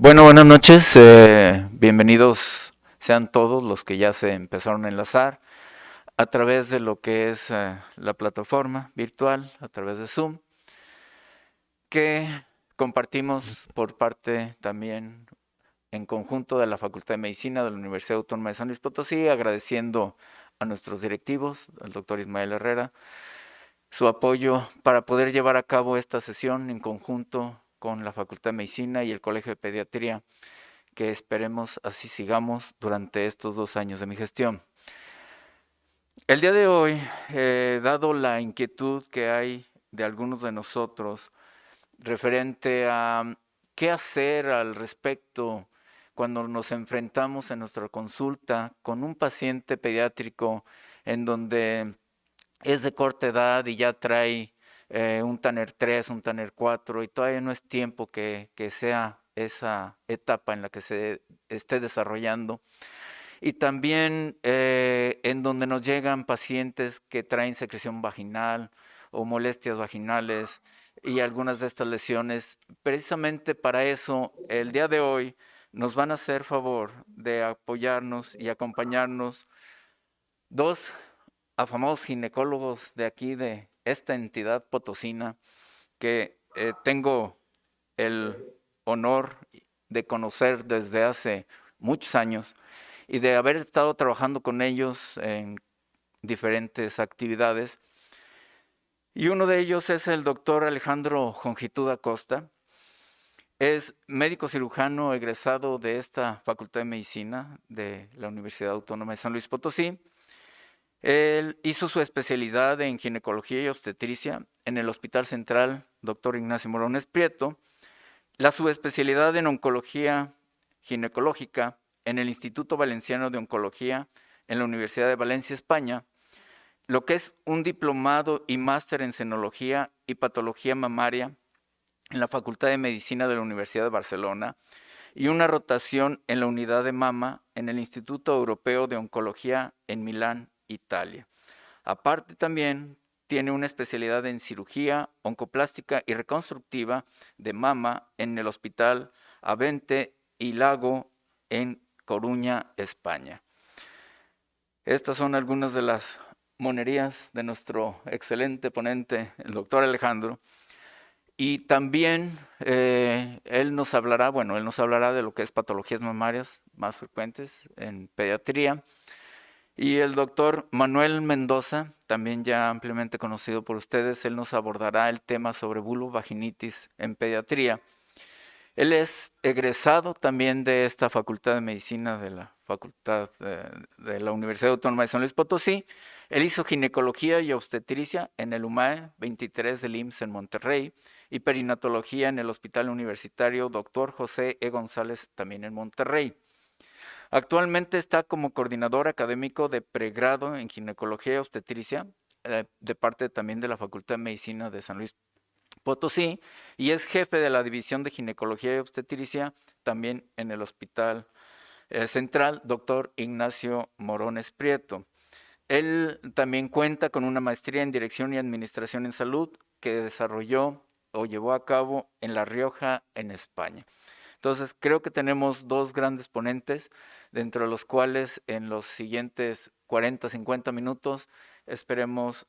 Bueno, buenas noches. Bienvenidos sean todos los que ya se empezaron a enlazar a través de lo que es la plataforma virtual, a través de Zoom, que compartimos por parte también en conjunto de la Facultad de Medicina de la Universidad Autónoma de San Luis Potosí, agradeciendo a nuestros directivos, al doctor Ismael Herrera, su apoyo para poder llevar a cabo esta sesión en conjunto con la Facultad de Medicina y el Colegio de Pediatría, que esperemos así sigamos durante estos 2 años de mi gestión. El día de hoy, dado la inquietud que hay de algunos de nosotros referente a qué hacer al respecto cuando nos enfrentamos en nuestra consulta con un paciente pediátrico en donde es de corta edad y ya trae un Tanner 3, un Tanner 4 y todavía no es tiempo que sea esa etapa en la que se esté desarrollando. Y también en donde nos llegan pacientes que traen secreción vaginal o molestias vaginales y algunas de estas lesiones. Precisamente para eso, el día de hoy nos van a hacer favor de apoyarnos y acompañarnos dos afamados ginecólogos de aquí, de esta entidad potosina, que tengo el honor de conocer desde hace muchos años y de haber estado trabajando con ellos en diferentes actividades. Y uno de ellos es el doctor Alejandro Jongitud Acosta. Es médico cirujano egresado de esta Facultad de Medicina de la Universidad Autónoma de San Luis Potosí. Él hizo su especialidad en ginecología y obstetricia en el Hospital Central Dr. Ignacio Morones Prieto, la subespecialidad en oncología ginecológica en el Instituto Valenciano de Oncología en la Universidad de Valencia, España, lo que es un diplomado y máster en senología y patología mamaria en la Facultad de Medicina de la Universidad de Barcelona y una rotación en la unidad de mama en el Instituto Europeo de Oncología en Milán, Italia. Aparte también tiene una especialidad en cirugía oncoplástica y reconstructiva de mama en el Hospital Avente y Lago en Coruña, España. Estas son algunas de las monerías de nuestro excelente ponente, el doctor Alejandro. Y también él nos hablará de lo que es patologías mamarias más frecuentes en pediatría. Y el doctor Manuel Mendoza, también ya ampliamente conocido por ustedes, él nos abordará el tema sobre vulvovaginitis en pediatría. Él es egresado también de esta Facultad de Medicina de la Facultad de la Universidad Autónoma de San Luis Potosí. Él hizo ginecología y obstetricia en el UMAE 23 del IMSS en Monterrey y perinatología en el Hospital Universitario Dr. José E. González también en Monterrey. Actualmente está como coordinador académico de pregrado en ginecología y obstetricia de parte también de la Facultad de Medicina de San Luis Potosí y es jefe de la División de Ginecología y Obstetricia también en el Hospital Central Dr. Ignacio Morones Prieto. Él también cuenta con una maestría en Dirección y Administración en Salud que desarrolló o llevó a cabo en La Rioja, en España. Entonces, creo que tenemos dos grandes ponentes, dentro de los cuales en los siguientes 40, 50 minutos esperemos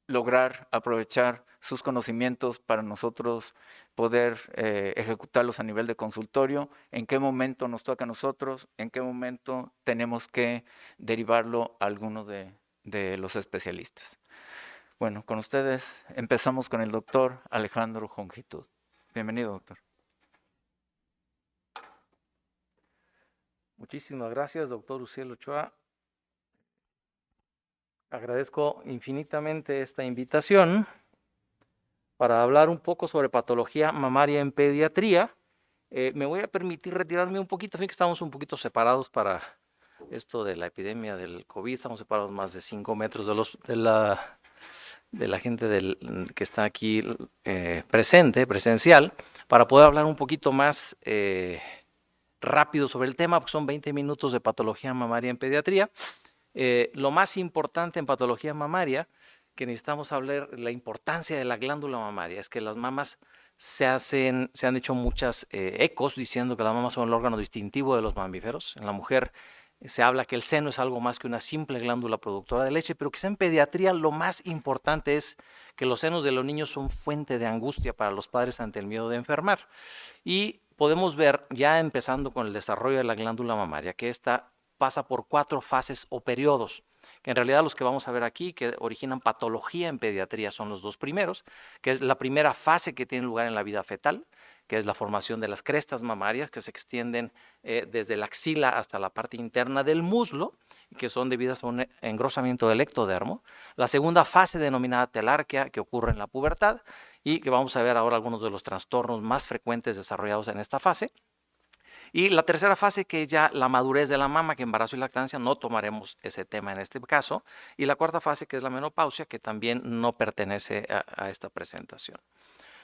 lograr aprovechar sus conocimientos para nosotros poder ejecutarlos a nivel de consultorio, en qué momento nos toca a nosotros, en qué momento tenemos que derivarlo a alguno de los especialistas. Bueno, con ustedes empezamos con el doctor Alejandro Jongitud. Bienvenido, doctor. Muchísimas gracias, doctor Uciel Ochoa. Agradezco infinitamente esta invitación para hablar un poco sobre patología mamaria en pediatría. Me voy a permitir retirarme un poquito, que estamos un poquito separados para esto de la epidemia del COVID. Estamos separados más de 5 metros de la gente que está aquí presencial, para poder hablar un poquito más rápido sobre el tema, porque son 20 minutos de patología mamaria en pediatría. Lo más importante en patología mamaria, que necesitamos hablar, la importancia de la glándula mamaria, es que las mamas se han hecho muchas ecos diciendo que las mamas son el órgano distintivo de los mamíferos. En la mujer se habla que el seno es algo más que una simple glándula productora de leche, pero quizá en pediatría lo más importante es que los senos de los niños son fuente de angustia para los padres ante el miedo de enfermar. Y podemos ver, ya empezando con el desarrollo de la glándula mamaria, que esta pasa por 4 fases o periodos, que en realidad los que vamos a ver aquí, que originan patología en pediatría, son los 2 primeros, que es la primera fase que tiene lugar en la vida fetal, que es la formación de las crestas mamarias, que se extienden desde la axila hasta la parte interna del muslo, y que son debidas a un engrosamiento del ectodermo. La segunda fase, denominada telarquía, que ocurre en la pubertad, y que vamos a ver ahora algunos de los trastornos más frecuentes desarrollados en esta fase. Y la tercera fase, que es ya la madurez de la mama, que embarazo y lactancia, no tomaremos ese tema en este caso. Y la cuarta fase, que es la menopausia, que también no pertenece a esta presentación.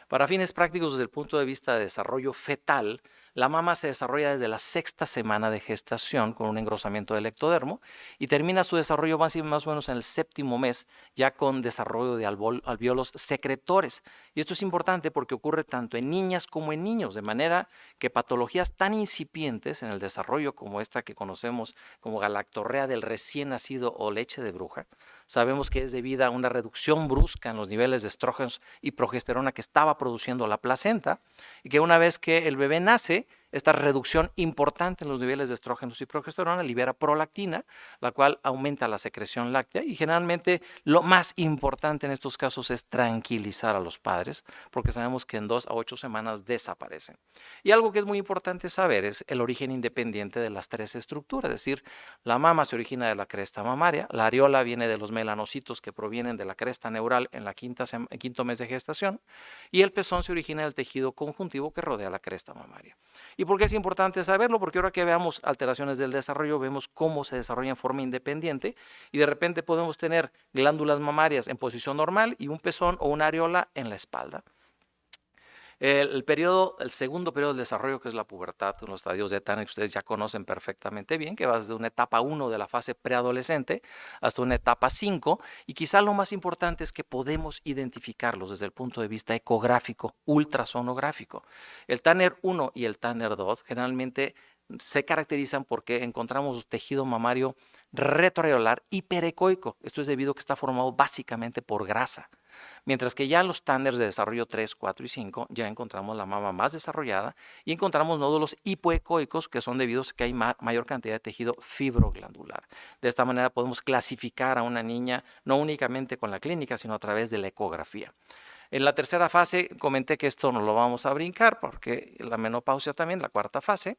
Para fines prácticos, desde el punto de vista de desarrollo fetal, la mama se desarrolla desde la 6ª semana de gestación con un engrosamiento del ectodermo y termina su desarrollo más o menos en el 7º mes, ya con desarrollo de alvéolos secretores. Y esto es importante porque ocurre tanto en niñas como en niños, de manera que patologías tan incipientes en el desarrollo como esta que conocemos como galactorrea del recién nacido o leche de bruja, sabemos que es debida a una reducción brusca en los niveles de estrógenos y progesterona que estaba produciendo la placenta, y que una vez que el bebé nace, esta reducción importante en los niveles de estrógenos y progesterona libera prolactina, la cual aumenta la secreción láctea, y generalmente lo más importante en estos casos es tranquilizar a los padres, porque sabemos que en 2 a 8 semanas desaparecen. Y algo que es muy importante saber es el origen independiente de las 3 estructuras, es decir, la mama se origina de la cresta mamaria, la areola viene de los melanocitos que provienen de la cresta neural en la 5º mes de gestación, y el pezón se origina del tejido conjuntivo que rodea la cresta mamaria. ¿Y por qué es importante saberlo? Porque ahora que veamos alteraciones del desarrollo, vemos cómo se desarrolla en forma independiente y de repente podemos tener glándulas mamarias en posición normal y un pezón o una areola en la espalda. El segundo periodo del desarrollo, que es la pubertad, los estadios de Tanner, que ustedes ya conocen perfectamente bien, que va desde una etapa 1 de la fase preadolescente hasta una etapa 5, y quizá lo más importante es que podemos identificarlos desde el punto de vista ecográfico, ultrasonográfico. El Tanner 1 y el Tanner 2 generalmente se caracterizan porque encontramos tejido mamario retroareolar hiperecoico. Esto es debido a que está formado básicamente por grasa. Mientras que ya en los Tanners de desarrollo 3, 4 y 5 ya encontramos la mama más desarrollada y encontramos nódulos hipoecoicos que son debidos a que hay mayor cantidad de tejido fibroglandular. De esta manera podemos clasificar a una niña no únicamente con la clínica, sino a través de la ecografía. En la tercera fase comenté que esto no lo vamos a brincar porque la menopausia también, la cuarta fase.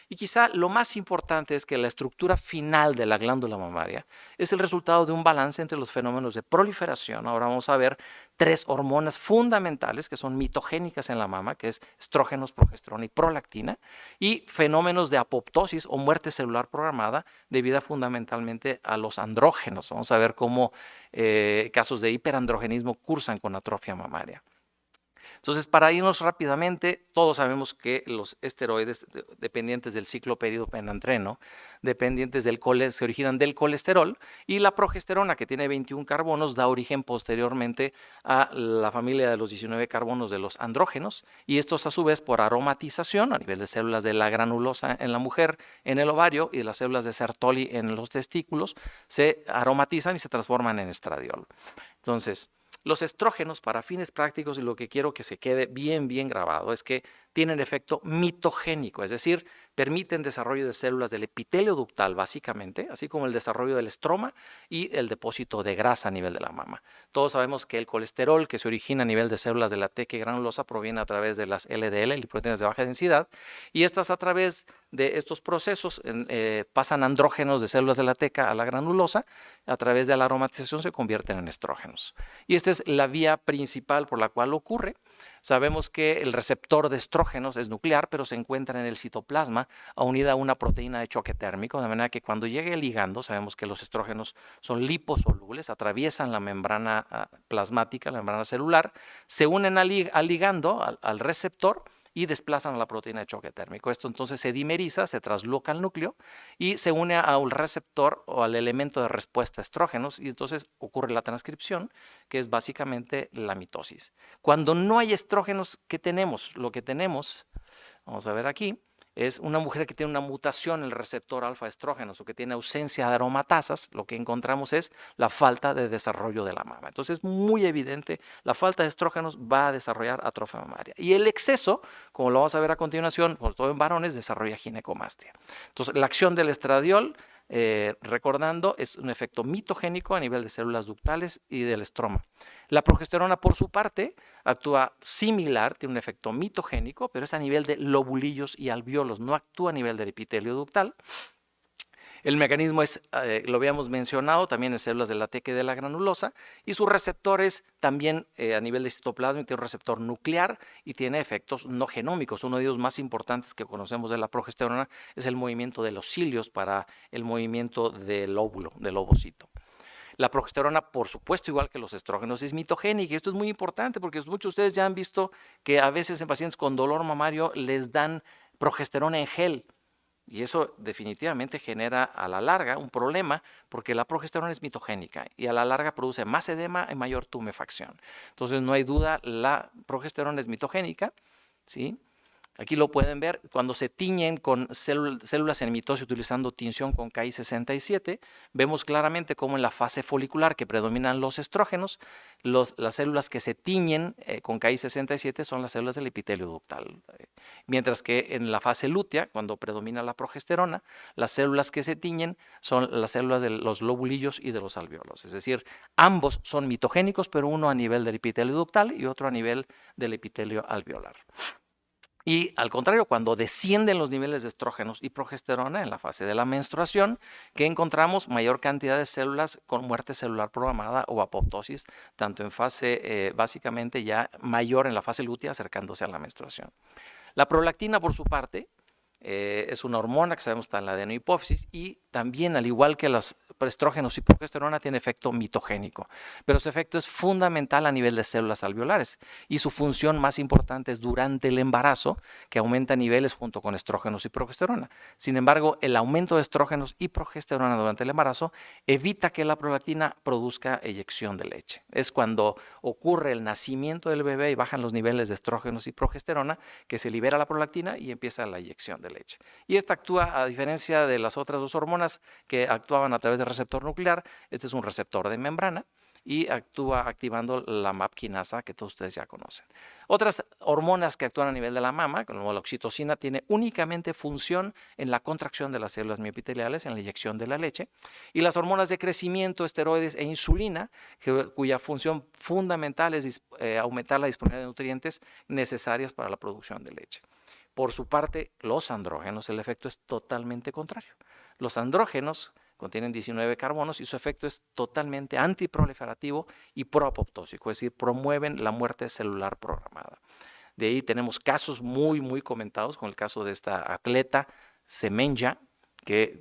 Y quizá lo más importante es que la estructura final de la glándula mamaria es el resultado de un balance entre los fenómenos de proliferación. Ahora vamos a ver 3 hormonas fundamentales que son mitogénicas en la mama, que es estrógenos, progesterona y prolactina, y fenómenos de apoptosis o muerte celular programada debida fundamentalmente a los andrógenos. Vamos a ver cómo casos de hiperandrogenismo cursan con atrofia mamaria. Entonces, para irnos rápidamente, todos sabemos que los esteroides dependientes del ciclo peridopenandreno, dependientes se originan del colesterol, y la progesterona, que tiene 21 carbonos, da origen posteriormente a la familia de los 19 carbonos de los andrógenos, y estos a su vez por aromatización a nivel de células de la granulosa en la mujer, en el ovario, y de las células de Sertoli en los testículos, se aromatizan y se transforman en estradiol. Entonces, los estrógenos, para fines prácticos, y lo que quiero que se quede bien grabado, es que tienen efecto mitogénico, es decir, permiten desarrollo de células del epitelio ductal básicamente, así como el desarrollo del estroma y el depósito de grasa a nivel de la mama. Todos sabemos que el colesterol que se origina a nivel de células de la teca granulosa proviene a través de las LDL, lipoproteínas de baja densidad, y estas a través de estos procesos pasan andrógenos de células de la teca a la granulosa, a través de la aromatización se convierten en estrógenos. Y esta es la vía principal por la cual ocurre. Sabemos que el receptor de estrógenos es nuclear, pero se encuentra en el citoplasma unida a una proteína de choque térmico, de manera que cuando llegue el ligando, sabemos que los estrógenos son liposolubles, atraviesan la membrana plasmática, la membrana celular, se unen al ligando, al receptor, y desplazan a la proteína de choque térmico. Esto entonces se dimeriza, se trasloca al núcleo y se une a un receptor o al elemento de respuesta a estrógenos y entonces ocurre la transcripción, que es básicamente la mitosis. Cuando no hay estrógenos, ¿qué tenemos? Lo que tenemos, vamos a ver aquí, es una mujer que tiene una mutación en el receptor alfa estrógenos o que tiene ausencia de aromatasas. Lo que encontramos es la falta de desarrollo de la mama. Entonces es muy evidente, la falta de estrógenos va a desarrollar atrofia mamaria. Y el exceso, como lo vamos a ver a continuación, sobre todo en varones, desarrolla ginecomastia. Entonces la acción del estradiol, recordando, es un efecto mitogénico a nivel de células ductales y del estroma. La progesterona, por su parte, actúa similar, tiene un efecto mitogénico, pero es a nivel de lobulillos y alvéolos, no actúa a nivel del epitelio ductal. El mecanismo es, lo habíamos mencionado, también en células de la teca y de la granulosa, y sus receptores también a nivel de citoplasma tiene un receptor nuclear y tiene efectos no genómicos. Uno de ellos más importantes que conocemos de la progesterona es el movimiento de los cilios para el movimiento del óvulo, del ovocito. La progesterona, por supuesto, igual que los estrógenos, es mitogénica y esto es muy importante porque muchos de ustedes ya han visto que a veces en pacientes con dolor mamario les dan progesterona en gel. Y eso definitivamente genera a la larga un problema porque la progesterona es mitogénica y a la larga produce más edema y mayor tumefacción. Entonces no hay duda, la progesterona es mitogénica, ¿sí? Aquí lo pueden ver, cuando se tiñen con células en mitosis utilizando tinción con Ki67, vemos claramente cómo en la fase folicular que predominan los estrógenos, las células que se tiñen con Ki67 son las células del epitelio ductal. Mientras que en la fase lútea, cuando predomina la progesterona, las células que se tiñen son las células de los lobulillos y de los alvéolos. Es decir, ambos son mitogénicos, pero uno a nivel del epitelio ductal y otro a nivel del epitelio alveolar. Y al contrario, cuando descienden los niveles de estrógenos y progesterona en la fase de la menstruación, que encontramos mayor cantidad de células con muerte celular programada o apoptosis, tanto en fase básicamente ya mayor en la fase lútea acercándose a la menstruación. La prolactina, por su parte, es una hormona que sabemos está en la adenohipófisis y también, al igual que los estrógenos y progesterona, tiene efecto mitogénico, pero su efecto es fundamental a nivel de células alveolares y su función más importante es durante el embarazo, que aumenta niveles junto con estrógenos y progesterona. Sin embargo, el aumento de estrógenos y progesterona durante el embarazo evita que la prolactina produzca eyección de leche. Es cuando ocurre el nacimiento del bebé y bajan los niveles de estrógenos y progesterona que se libera la prolactina y empieza la eyección de leche. Y esta actúa, a diferencia de las otras dos hormonas que actuaban a través del receptor nuclear, este es un receptor de membrana y actúa activando la MAP quinasa que todos ustedes ya conocen. Otras hormonas que actúan a nivel de la mama, como la oxitocina, tiene únicamente función en la contracción de las células miopiteliales, en la eyección de la leche, y las hormonas de crecimiento, esteroides e insulina, cuya función fundamental es aumentar la disponibilidad de nutrientes necesarias para la producción de leche. Por su parte, los andrógenos, el efecto es totalmente contrario. Los andrógenos contienen 19 carbonos y su efecto es totalmente antiproliferativo y proapoptósico, es decir, promueven la muerte celular programada. De ahí tenemos casos muy comentados, con el caso de esta atleta Semenya, que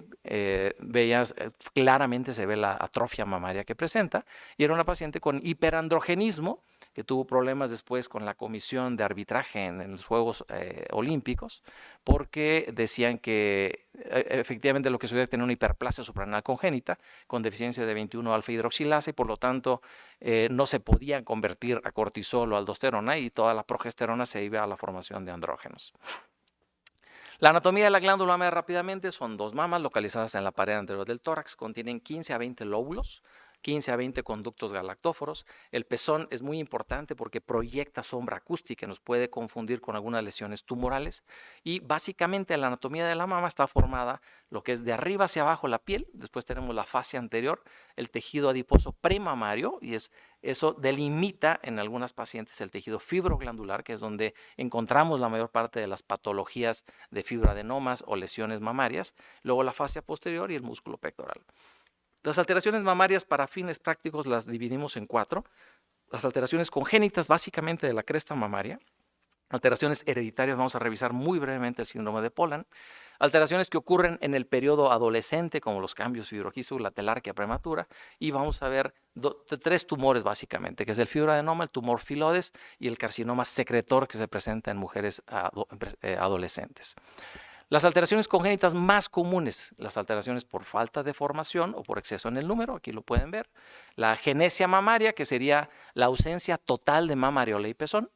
veías claramente se ve la atrofia mamaria que presenta, y era una paciente con hiperandrogenismo que tuvo problemas después con la comisión de arbitraje en los Juegos Olímpicos, porque decían que efectivamente lo que sucede es tener una hiperplasia suprarrenal congénita con deficiencia de 21-alfa hidroxilasa y por lo tanto no se podían convertir a cortisol o aldosterona y toda la progesterona se iba a la formación de andrógenos. La anatomía de la glándula mamaria rápidamente son dos mamas localizadas en la pared anterior del tórax, contienen 15 a 20 lóbulos, 15 a 20 conductos galactóforos. El pezón es muy importante porque proyecta sombra acústica, nos puede confundir con algunas lesiones tumorales. Y básicamente la anatomía de la mama está formada lo que es de arriba hacia abajo la piel, después tenemos la fascia anterior, el tejido adiposo premamario, y eso delimita en algunas pacientes el tejido fibroglandular, que es donde encontramos la mayor parte de las patologías de fibroadenomas o lesiones mamarias, luego la fascia posterior y el músculo pectoral. Las alteraciones mamarias para fines prácticos las dividimos en 4. Las alteraciones congénitas básicamente de la cresta mamaria, Alteraciones hereditarias, vamos a revisar muy brevemente el síndrome de Poland. Alteraciones que ocurren en el periodo adolescente, como los cambios fibroquísticos, la telarquía prematura, y vamos a ver tres tumores básicamente, que es el fibroadenoma, el tumor filodes y el carcinoma secretor que se presenta en mujeres adolescentes. Las alteraciones congénitas más comunes, las alteraciones por falta de formación o por exceso en el número, aquí lo pueden ver. La agenesia mamaria, que sería la ausencia total de mama, areola y pezón.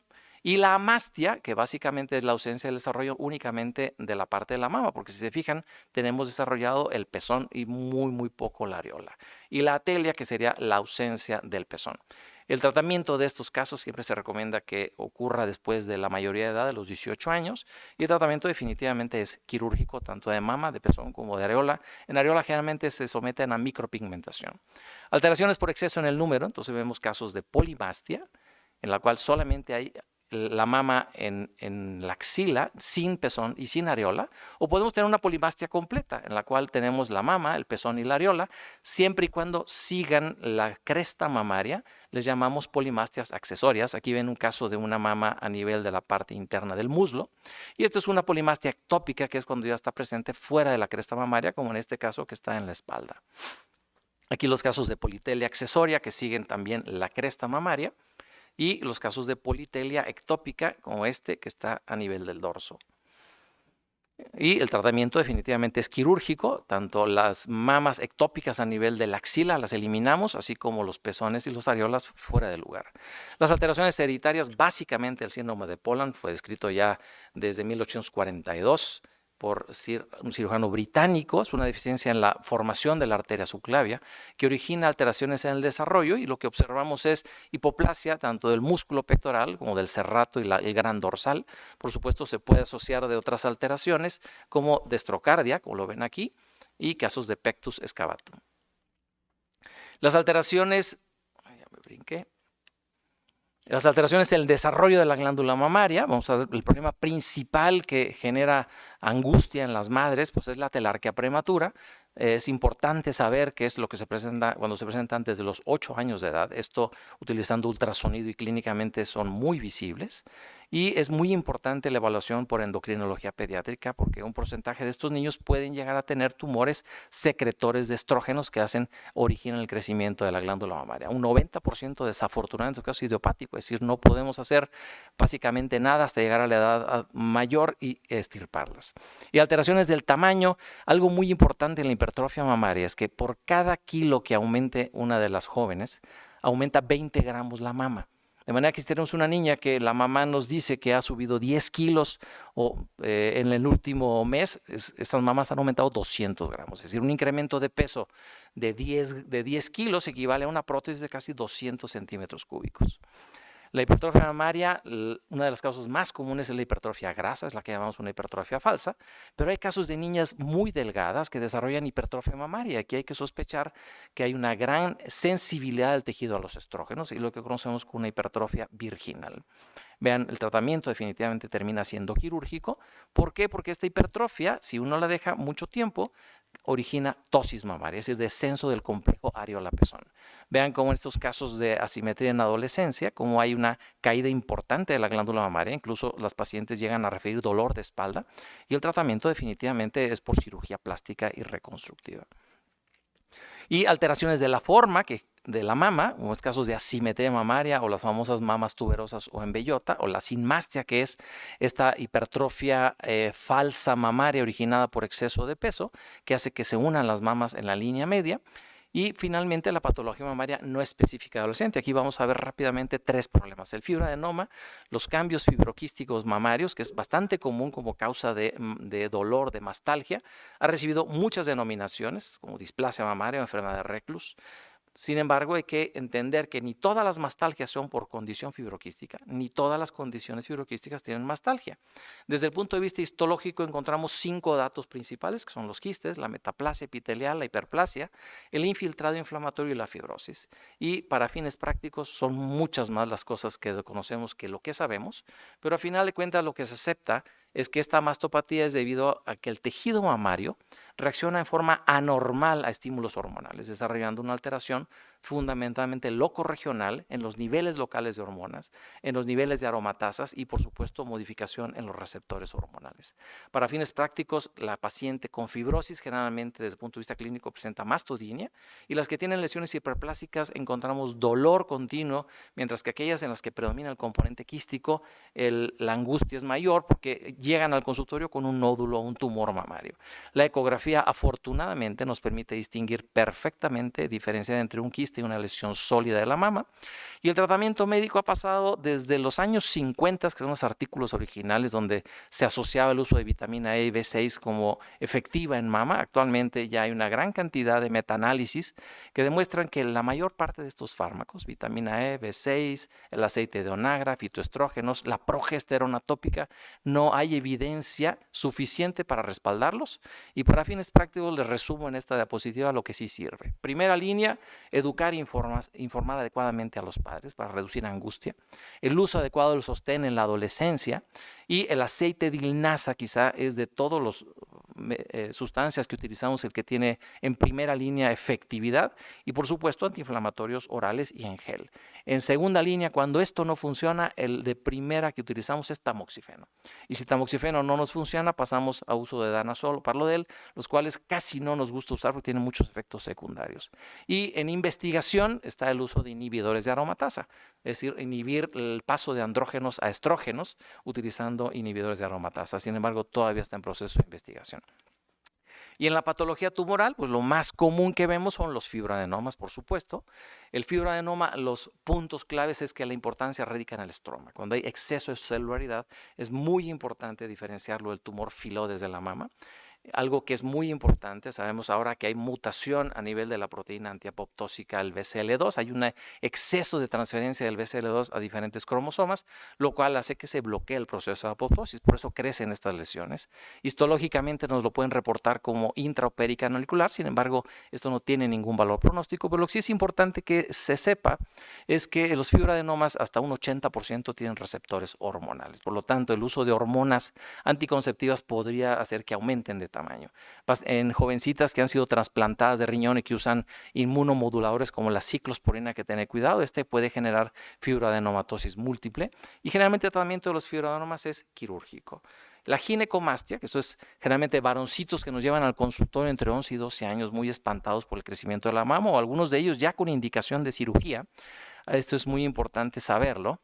Y la amastia, que básicamente es la ausencia del desarrollo únicamente de la parte de la mama, porque si se fijan, tenemos desarrollado el pezón y muy poco la areola. Y la atelia, que sería la ausencia del pezón. El tratamiento de estos casos siempre se recomienda que ocurra después de la mayoría de edad, de los 18 años, y el tratamiento definitivamente es quirúrgico, tanto de mama, de pezón como de areola. En areola generalmente se someten a micropigmentación. Alteraciones por exceso en el número, entonces vemos casos de polimastia, en la cual solamente hay la mama en la axila, sin pezón y sin areola, o podemos tener una polimastia completa, en la cual tenemos la mama, el pezón y la areola, siempre y cuando sigan la cresta mamaria, les llamamos polimastias accesorias. Aquí ven un caso de una mama a nivel de la parte interna del muslo, y esto es una polimastia ectópica, que es cuando ya está presente fuera de la cresta mamaria, como en este caso que está en la espalda. Aquí los casos de politelia accesoria, que siguen también la cresta mamaria, y los casos de politelia ectópica, como este que está a nivel del dorso. Y el tratamiento definitivamente es quirúrgico, tanto las mamas ectópicas a nivel de la axila las eliminamos, así como los pezones y los areolas fuera del lugar. Las alteraciones hereditarias, básicamente el síndrome de Poland fue descrito ya desde 1842, por un cirujano británico. Es una deficiencia en la formación de la arteria subclavia que origina alteraciones en el desarrollo, y lo que observamos es hipoplasia tanto del músculo pectoral como del serrato y el gran dorsal. Por supuesto, se puede asociar de otras alteraciones como destrocardia, como lo ven aquí, y casos de pectus excavatum. Las alteraciones, ya me brinqué. Las alteraciones en el desarrollo de la glándula mamaria, vamos a ver, el problema principal que genera angustia en las madres, pues es la telarquía prematura. Es importante saber qué es lo que se presenta cuando se presenta antes de los 8 años de edad. Esto, utilizando ultrasonido y clínicamente, son muy visibles. Y es muy importante la evaluación por endocrinología pediátrica, porque un porcentaje de estos niños pueden llegar a tener tumores secretores de estrógenos que originan el crecimiento de la glándula mamaria. Un 90% desafortunadamente en este caso idiopático, es decir, no podemos hacer básicamente nada hasta llegar a la edad mayor y extirparlas. Y alteraciones del tamaño, algo muy importante en la hipertrofia mamaria es que por cada kilo que aumente una de las jóvenes, aumenta 20 gramos la mama. De manera que si tenemos una niña que la mamá nos dice que ha subido 10 kilos en el último mes, esas mamás han aumentado 200 gramos. Es decir, un incremento de peso de 10 kilos equivale a una prótesis de casi 200 centímetros cúbicos. La hipertrofia mamaria, una de las causas más comunes es la hipertrofia grasa, es la que llamamos una hipertrofia falsa, pero hay casos de niñas muy delgadas que desarrollan hipertrofia mamaria. Aquí hay que sospechar que hay una gran sensibilidad del tejido a los estrógenos y lo que conocemos como una hipertrofia virginal. Vean, el tratamiento definitivamente termina siendo quirúrgico. ¿Por qué? Porque esta hipertrofia, si uno la deja mucho tiempo, origina ptosis mamaria, es decir, descenso del complejo areola-pezón. Vean cómo en estos casos de asimetría en adolescencia, cómo hay una caída importante de la glándula mamaria, incluso las pacientes llegan a referir dolor de espalda, y el tratamiento definitivamente es por cirugía plástica y reconstructiva. Y alteraciones de la forma de la mama, como es casos de asimetría mamaria o las famosas mamas tuberosas o en bellota, o la sinmastia, que es esta hipertrofia falsa mamaria originada por exceso de peso, que hace que se unan las mamas en la línea media. Y finalmente la patología mamaria no específica de adolescente. Aquí vamos a ver rápidamente 3 problemas. El fibroadenoma, los cambios fibroquísticos mamarios, que es bastante común como causa de dolor, de mastalgia, ha recibido muchas denominaciones, como displasia mamaria o enfermedad de Reclus. Sin embargo, hay que entender que ni todas las mastalgias son por condición fibroquística, ni todas las condiciones fibroquísticas tienen mastalgia. Desde el punto de vista histológico encontramos 5 datos principales, que son los quistes, la metaplasia epitelial, la hiperplasia, el infiltrado inflamatorio y la fibrosis. Y para fines prácticos son muchas más las cosas que conocemos que lo que sabemos, pero a final de cuentas lo que se acepta es que esta mastopatía es debido a que el tejido mamario reacciona en forma anormal a estímulos hormonales, desarrollando una alteración fundamentalmente locorregional en los niveles locales de hormonas, en los niveles de aromatasas y, por supuesto, modificación en los receptores hormonales. Para fines prácticos, la paciente con fibrosis generalmente desde el punto de vista clínico presenta mastodinia, y las que tienen lesiones hiperplásicas encontramos dolor continuo, mientras que aquellas en las que predomina el componente quístico, la angustia es mayor porque llegan al consultorio con un nódulo o un tumor mamario. La ecografía afortunadamente nos permite distinguir perfectamente, diferenciar entre un quiste y una lesión sólida de la mama. Y el tratamiento médico ha pasado desde los años 50, que son los artículos originales donde se asociaba el uso de vitamina E y B6 como efectiva en mama. Actualmente ya hay una gran cantidad de metaanálisis que demuestran que la mayor parte de estos fármacos, vitamina E, B6, el aceite de onagra, fitoestrógenos, la progesterona tópica, no hay evidencia suficiente para respaldarlos, y para fines prácticos les resumo en esta diapositiva lo que sí sirve. Primera línea, educar e informar adecuadamente a los padres para reducir angustia, el uso adecuado del sostén en la adolescencia, y el aceite de linaza quizá es de todos los sustancias que utilizamos el que tiene en primera línea efectividad, y por supuesto antiinflamatorios orales y en gel. En segunda línea, cuando esto no funciona, el de primera que utilizamos es tamoxifeno, y si tamoxifeno no nos funciona pasamos a uso de danazol o parlodel, los cuales casi no nos gusta usar porque tienen muchos efectos secundarios. Y en investigación está el uso de inhibidores de aromatasa, es decir, inhibir el paso de andrógenos a estrógenos utilizando inhibidores de aromatasa. Sin embargo, todavía está en proceso de investigación. Y en la patología tumoral, pues lo más común que vemos son los fibroadenomas, por supuesto. El fibroadenoma, los puntos claves es que la importancia radica en el estroma. Cuando hay exceso de celularidad, es muy importante diferenciarlo del tumor filodes de la mama. Algo que es muy importante, sabemos ahora que hay mutación a nivel de la proteína antiapoptósica, el BCL2, hay un exceso de transferencia del BCL2 a diferentes cromosomas, lo cual hace que se bloquee el proceso de apoptosis, por eso crecen estas lesiones. Histológicamente nos lo pueden reportar como intraopericanalicular, sin embargo, esto no tiene ningún valor pronóstico, pero lo que sí es importante que se sepa es que los fibroadenomas hasta un 80% tienen receptores hormonales, por lo tanto, el uso de hormonas anticonceptivas podría hacer que aumenten de tamaño. En jovencitas que han sido trasplantadas de riñón y que usan inmunomoduladores como la ciclosporina, hay que tener cuidado, puede generar fibroadenomatosis múltiple, y generalmente el tratamiento de los fibroadenomas es quirúrgico. La ginecomastia, que eso es generalmente varoncitos que nos llevan al consultorio entre 11 y 12 años muy espantados por el crecimiento de la mama, o algunos de ellos ya con indicación de cirugía. Esto es muy importante saberlo.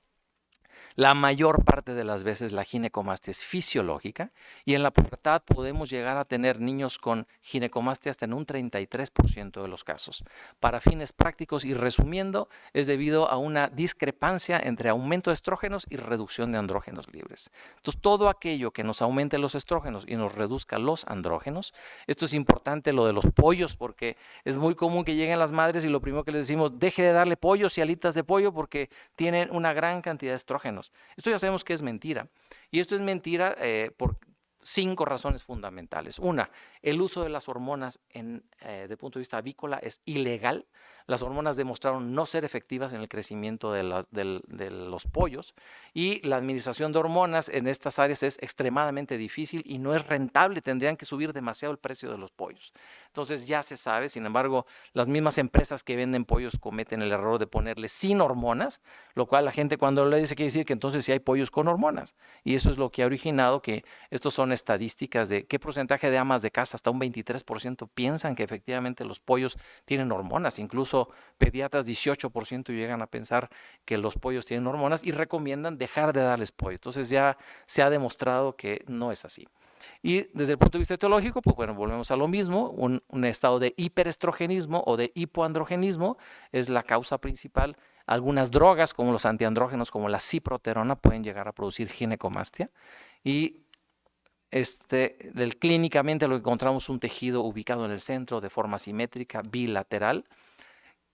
La mayor parte de las veces la ginecomastia es fisiológica, y en la pubertad podemos llegar a tener niños con ginecomastia hasta en un 33% de los casos. Para fines prácticos y resumiendo, es debido a una discrepancia entre aumento de estrógenos y reducción de andrógenos libres. Entonces, todo aquello que nos aumente los estrógenos y nos reduzca los andrógenos, esto es importante lo de los pollos, porque es muy común que lleguen las madres y lo primero que les decimos, deje de darle pollos y alitas de pollo porque tienen una gran cantidad de estrógenos. Esto ya sabemos que es mentira, y esto es mentira por 5 razones fundamentales. Una, el uso de las hormonas de punto de vista avícola es ilegal. Las hormonas demostraron no ser efectivas en el crecimiento de los pollos, y la administración de hormonas en estas áreas es extremadamente difícil y no es rentable, tendrían que subir demasiado el precio de los pollos. Entonces ya se sabe, sin embargo, las mismas empresas que venden pollos cometen el error de ponerle sin hormonas, lo cual la gente cuando le dice quiere decir que entonces sí hay pollos con hormonas, y eso es lo que ha originado que estos son estadísticas de qué porcentaje de amas de casa, hasta un 23% piensan que efectivamente los pollos tienen hormonas, incluso pediatras 18% llegan a pensar que los pollos tienen hormonas y recomiendan dejar de darles pollo. Entonces ya se ha demostrado que no es así. Y desde el punto de vista etiológico, pues bueno, volvemos a lo mismo, un estado de hiperestrogenismo o de hipoandrogenismo es la causa principal. Algunas drogas como los antiandrógenos, como la ciproterona, pueden llegar a producir ginecomastia, y clínicamente lo que encontramos es un tejido ubicado en el centro de forma simétrica, bilateral,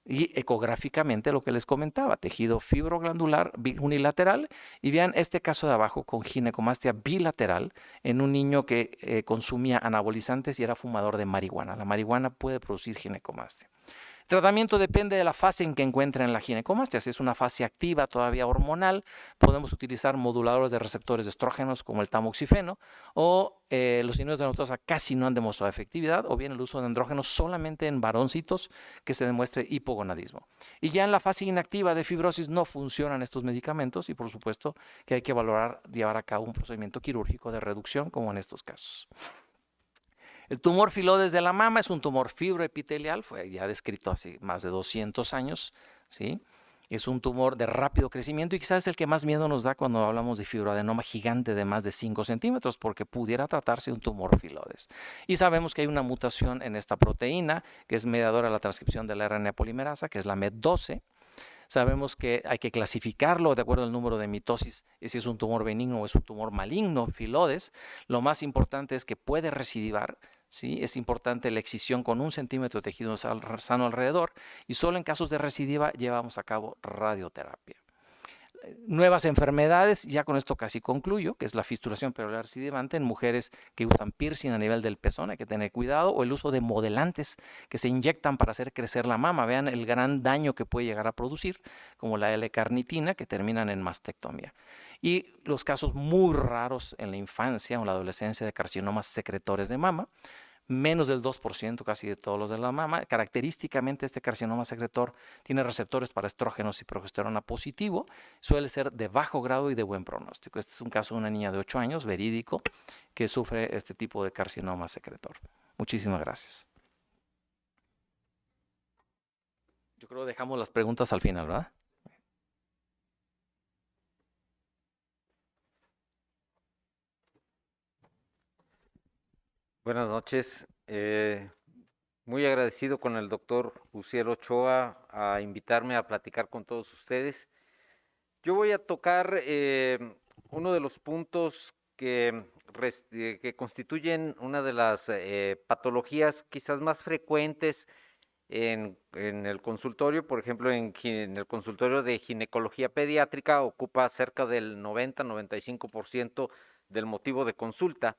y ecográficamente lo que les comentaba, tejido fibroglandular unilateral, y vean este caso de abajo con ginecomastia bilateral en un niño que consumía anabolizantes y era fumador de marihuana. La marihuana puede producir ginecomastia. Tratamiento depende de la fase en que encuentren la ginecomastia. Si es una fase activa, todavía hormonal, podemos utilizar moduladores de receptores de estrógenos como el tamoxifeno, o los inhibidores de la lactosa casi no han demostrado efectividad, o bien el uso de andrógenos solamente en varoncitos que se demuestre hipogonadismo. Y ya en la fase inactiva de fibrosis no funcionan estos medicamentos y por supuesto que hay que valorar llevar a cabo un procedimiento quirúrgico de reducción como en estos casos. El tumor filodes de la mama es un tumor fibroepitelial, fue ya descrito hace más de 200 años, ¿sí? Es un tumor de rápido crecimiento y quizás es el que más miedo nos da cuando hablamos de fibroadenoma gigante de más de 5 centímetros, porque pudiera tratarse de un tumor filodes. Y sabemos que hay una mutación en esta proteína, que es mediadora de la transcripción de la RNA polimerasa, que es la MED12. Sabemos que hay que clasificarlo de acuerdo al número de mitosis, si es un tumor benigno o es un tumor maligno, filodes. Lo más importante es que puede recidivar, ¿sí? Es importante la excisión con 1 centímetro de tejido sano alrededor y solo en casos de recidiva llevamos a cabo radioterapia. Nuevas enfermedades, ya con esto casi concluyo, que es la fistulación perioral recidivante en mujeres que usan piercing a nivel del pezón, hay que tener cuidado, o el uso de modelantes que se inyectan para hacer crecer la mama. Vean el gran daño que puede llegar a producir, como la L-carnitina, que terminan en mastectomía. Y los casos muy raros en la infancia o en la adolescencia de carcinomas secretores de mama, menos del 2% casi de todos los de la mama. Característicamente este carcinoma secretor tiene receptores para estrógenos y progesterona positivo, suele ser de bajo grado y de buen pronóstico. Este es un caso de una niña de 8 años, verídico, que sufre este tipo de carcinoma secretor. Muchísimas gracias. Yo creo que dejamos las preguntas al final, ¿verdad? Buenas noches. Muy agradecido con el doctor Uciel Ochoa a invitarme a platicar con todos ustedes. Yo voy a tocar uno de los puntos que constituyen una de las patologías quizás más frecuentes en el consultorio. Por ejemplo, en el consultorio de ginecología pediátrica ocupa cerca del 90-95% del motivo de consulta.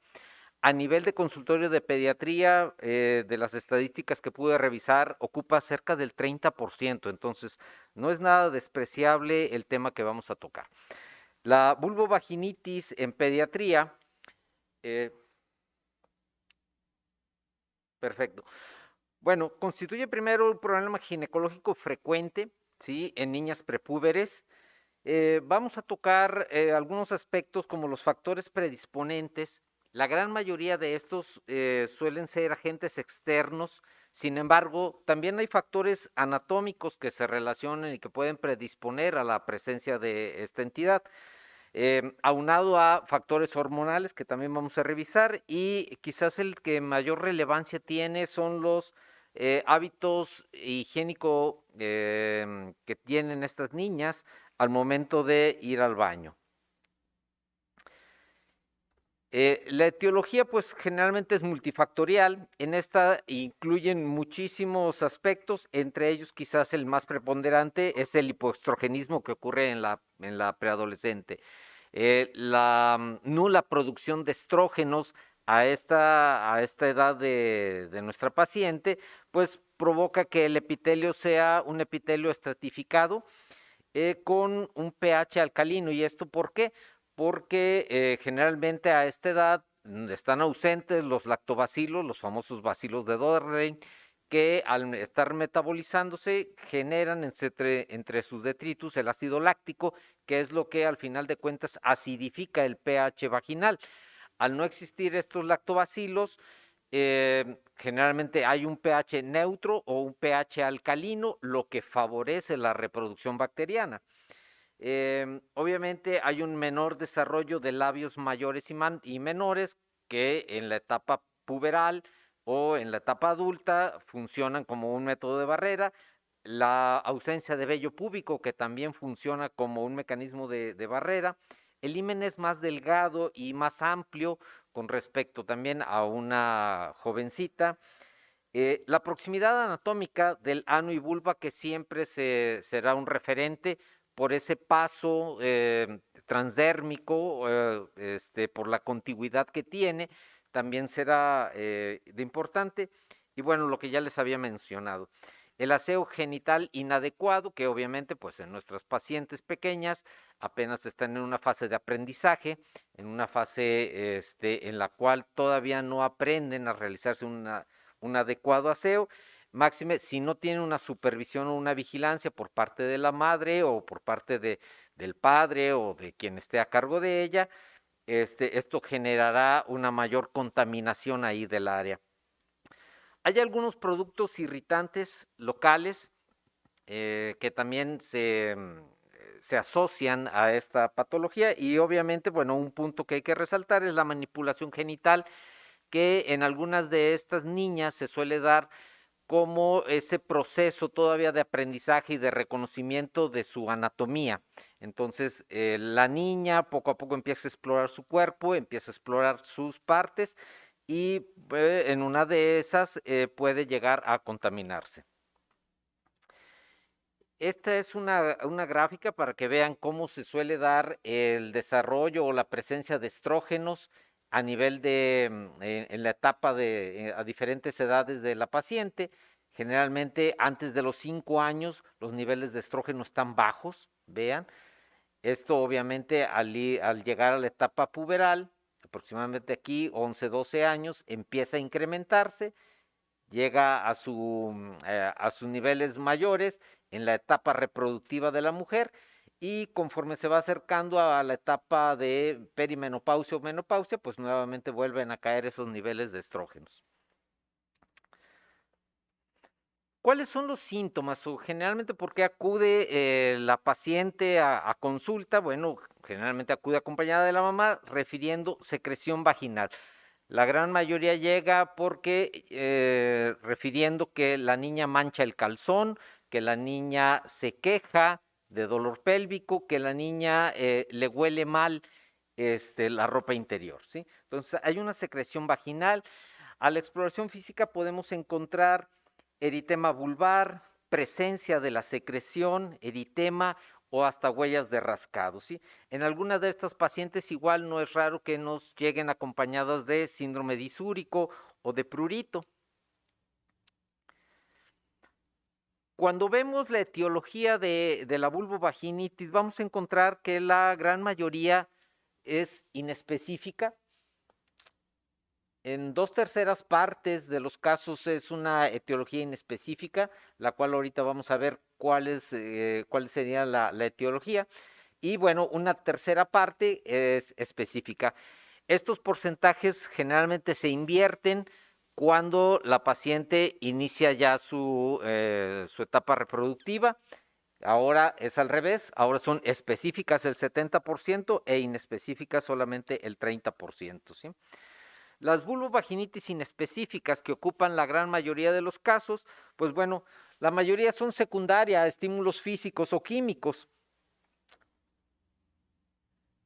A nivel de consultorio de pediatría, de las estadísticas que pude revisar, ocupa cerca del 30%, entonces no es nada despreciable el tema que vamos a tocar. La vulvovaginitis en pediatría, perfecto. Bueno, constituye primero un problema ginecológico frecuente, ¿sí? En niñas prepúberes. Vamos a tocar algunos aspectos como los factores predisponentes. La gran mayoría de estos suelen ser agentes externos. Sin embargo, también hay factores anatómicos que se relacionan y que pueden predisponer a la presencia de esta entidad, aunado a factores hormonales que también vamos a revisar, y quizás el que mayor relevancia tiene son los hábitos higiénicos que tienen estas niñas al momento de ir al baño. La etiología pues generalmente es multifactorial. En esta incluyen muchísimos aspectos, entre ellos quizás el más preponderante es el hipoestrogenismo que ocurre en la preadolescente. La nula producción de estrógenos a esta edad de nuestra paciente pues provoca que el epitelio sea un epitelio estratificado con un pH alcalino. ¿Y esto por qué? Porque generalmente a esta edad están ausentes los lactobacilos, los famosos bacilos de Doederlein, que al estar metabolizándose generan entre sus detritus el ácido láctico, que es lo que al final de cuentas acidifica el pH vaginal. Al no existir estos lactobacilos, generalmente hay un pH neutro o un pH alcalino, lo que favorece la reproducción bacteriana. Obviamente hay un menor desarrollo de labios mayores y menores que en la etapa puberal o en la etapa adulta funcionan como un método de barrera. La ausencia de vello púbico, que también funciona como un mecanismo de barrera. El himen es más delgado y más amplio con respecto también a una jovencita. La proximidad anatómica del ano y vulva, que siempre será un referente por ese paso transdérmico, por la contigüidad que tiene, también será de importante. Y bueno, lo que ya les había mencionado. el aseo genital inadecuado, que obviamente pues en nuestras pacientes pequeñas apenas están en una fase de aprendizaje, en una fase en la cual todavía no aprenden a realizarse un adecuado aseo. Máxime, si no tienen una supervisión o una vigilancia por parte de la madre o por parte del padre o de quien esté a cargo de ella, esto generará una mayor contaminación ahí del área. Hay algunos productos irritantes locales que también se asocian a esta patología y obviamente, bueno, un punto que hay que resaltar es la manipulación genital, que en algunas de estas niñas se suele dar como ese proceso todavía de aprendizaje y de reconocimiento de su anatomía. Entonces, la niña poco a poco empieza a explorar su cuerpo, empieza a explorar sus partes y en una de esas puede llegar a contaminarse. Esta es una gráfica para que vean cómo se suele dar el desarrollo o la presencia de estrógenos a nivel en la etapa a diferentes edades de la paciente. Generalmente antes de los 5 años los niveles de estrógeno están bajos, vean. Esto obviamente al llegar a la etapa puberal, aproximadamente aquí 11, 12 años, empieza a incrementarse, llega a sus niveles mayores en la etapa reproductiva de la mujer y conforme se va acercando a la etapa de perimenopausia o menopausia, pues nuevamente vuelven a caer esos niveles de estrógenos. ¿Cuáles son los síntomas o generalmente por qué acude la paciente a consulta? Bueno, generalmente acude acompañada de la mamá refiriendo secreción vaginal. La gran mayoría llega porque refiriendo que la niña mancha el calzón, que la niña se queja de dolor pélvico, que la niña le huele mal la ropa interior, ¿sí? Entonces hay una secreción vaginal. A la exploración física podemos encontrar eritema vulvar, presencia de la secreción, eritema o hasta huellas de rascado, ¿sí? En algunas de estas pacientes igual no es raro que nos lleguen acompañados de síndrome disúrico o de prurito. Cuando vemos la etiología de la vulvovaginitis, vamos a encontrar que la gran mayoría es inespecífica. En 2/3 partes de los casos es una etiología inespecífica, la cual ahorita vamos a ver cuál sería la etiología. Y bueno, una 1/3 parte es específica. Estos porcentajes generalmente se invierten cuando la paciente inicia ya su etapa reproductiva. Ahora es al revés, ahora son específicas el 70% e inespecíficas solamente el 30%, ¿sí? Las vulvovaginitis inespecíficas que ocupan la gran mayoría de los casos, pues bueno, la mayoría son secundaria a estímulos físicos o químicos.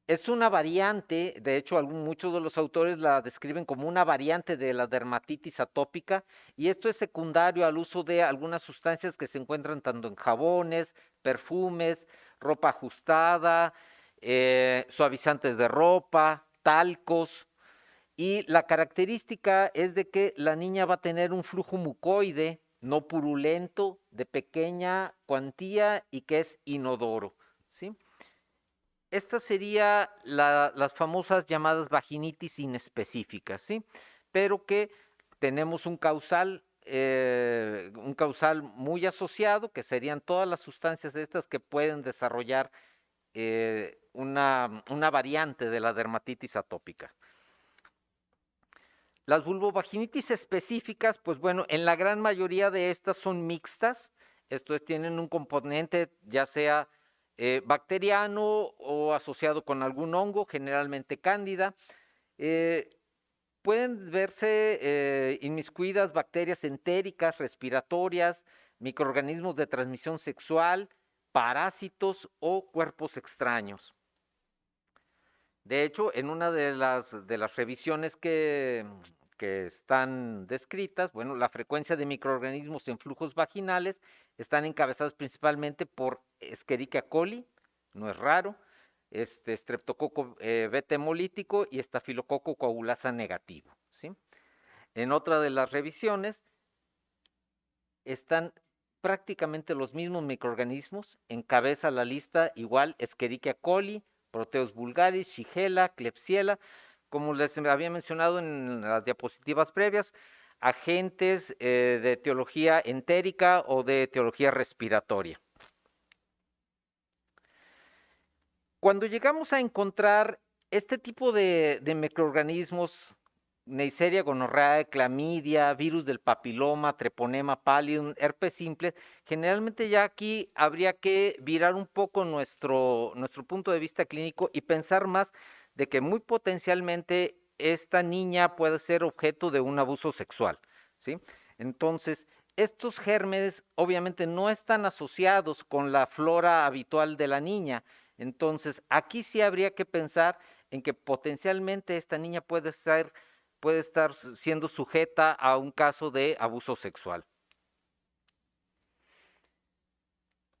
Es una variante, de hecho muchos de los autores la describen como una variante de la dermatitis atópica y esto es secundario al uso de algunas sustancias que se encuentran tanto en jabones, perfumes, ropa ajustada, suavizantes de ropa, talcos. Y la característica es de que la niña va a tener un flujo mucoide, no purulento, de pequeña cuantía y que es inodoro, ¿sí? Estas serían las famosas llamadas vaginitis inespecíficas, ¿sí? Pero que tenemos un causal muy asociado, que serían todas las sustancias estas que pueden desarrollar una variante de la dermatitis atópica. Las vulvovaginitis específicas, pues bueno, en la gran mayoría de estas son mixtas, esto es, tienen un componente ya sea bacteriano o asociado con algún hongo, generalmente cándida. Pueden verse inmiscuidas bacterias entéricas, respiratorias, microorganismos de transmisión sexual, parásitos o cuerpos extraños. De hecho, en una de las revisiones que están descritas, bueno, la frecuencia de microorganismos en flujos vaginales están encabezados principalmente por Escherichia coli, no es raro, Streptococo beta hemolítico y Estafilococo coagulasa negativo, ¿sí? En otra de las revisiones están prácticamente los mismos microorganismos. Encabeza la lista igual Escherichia coli, Proteus vulgaris, Shigella, Klebsiella, como les había mencionado en las diapositivas previas, agentes de etiología entérica o de etiología respiratoria. Cuando llegamos a encontrar este tipo de microorganismos, Neisseria gonorrhoeae, clamidia, virus del papiloma, treponema pallidum, herpes simple, generalmente ya aquí habría que virar un poco nuestro punto de vista clínico y pensar más de que muy potencialmente esta niña puede ser objeto de un abuso sexual, ¿sí? Entonces, estos gérmenes obviamente no están asociados con la flora habitual de la niña. Entonces, aquí sí habría que pensar en que potencialmente esta niña puede estar siendo sujeta a un caso de abuso sexual.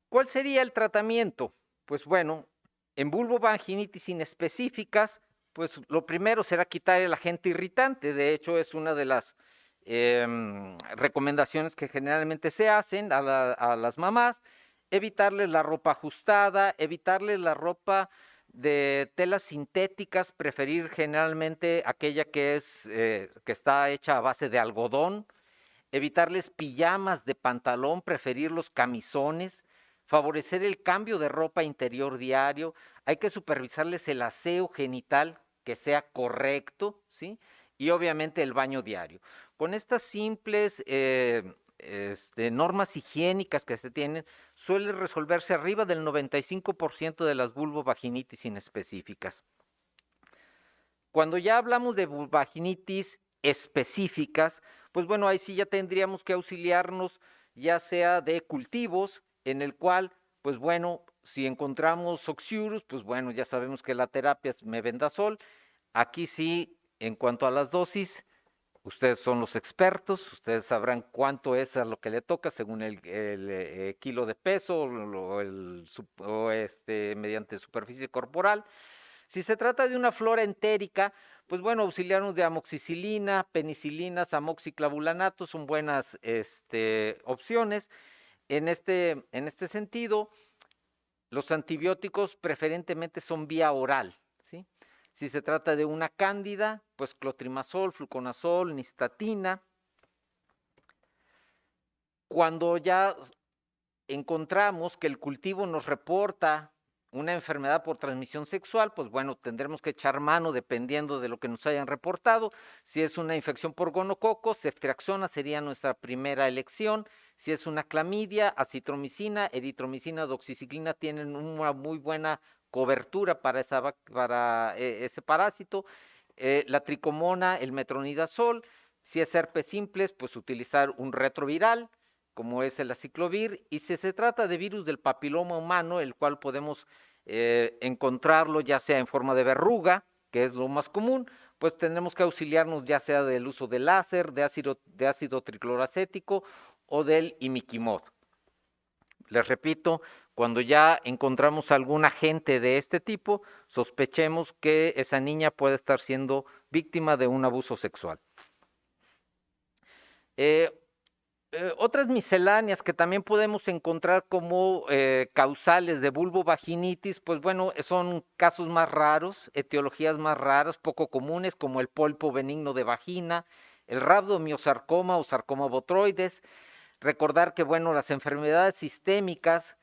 ¿Cuál sería el tratamiento? Pues bueno, en vulvovaginitis inespecíficas, pues lo primero será quitar el agente irritante. De hecho, es una de las recomendaciones que generalmente se hacen a las mamás. Evitarles la ropa ajustada, evitarles la ropa de telas sintéticas, preferir generalmente aquella que está hecha a base de algodón, evitarles pijamas de pantalón, preferir los camisones, favorecer el cambio de ropa interior diario, hay que supervisarles el aseo genital que sea correcto, ¿sí? Y obviamente el baño diario. Con estas simples normas higiénicas que se tienen, suele resolverse arriba del 95% de las vulvovaginitis inespecíficas. Cuando ya hablamos de vulvovaginitis específicas, pues bueno, ahí sí ya tendríamos que auxiliarnos ya sea de cultivos, en el cual, pues bueno, si encontramos Oxyurus, pues bueno, ya sabemos que la terapia es mebendazol. Aquí sí, en cuanto a las dosis, ustedes son los expertos, ustedes sabrán cuánto es a lo que le toca según el kilo de peso mediante superficie corporal. Si se trata de una flora entérica, pues bueno, auxiliarnos de amoxicilina, penicilina, amoxiclavulanato son buenas opciones. En este sentido, los antibióticos preferentemente son vía oral, ¿sí? Si se trata de una cándida, pues clotrimazol, fluconazol, nistatina. Cuando ya encontramos que el cultivo nos reporta una enfermedad por transmisión sexual, pues bueno, tendremos que echar mano dependiendo de lo que nos hayan reportado. Si es una infección por gonococo, ceftriaxona sería nuestra primera elección. Si es una clamidia, acitromicina, eritromicina, doxiciclina tienen una muy buena cobertura para ese parásito. La tricomona, el metronidazol. Si es herpes simples, pues utilizar un retroviral, como es el aciclovir, y si se trata de virus del papiloma humano, el cual podemos encontrarlo ya sea en forma de verruga, que es lo más común, pues tendremos que auxiliarnos ya sea del uso de láser, de ácido tricloracético o del imiquimod. Les repito, cuando ya encontramos algún agente de este tipo, sospechemos que esa niña puede estar siendo víctima de un abuso sexual. Otras misceláneas que también podemos encontrar como causales de vulvovaginitis, pues bueno, son casos más raros, etiologías más raras, poco comunes, como el pólipo benigno de vagina, el rhabdomiosarcoma o sarcoma botroides. Recordar que, bueno, las enfermedades sistémicas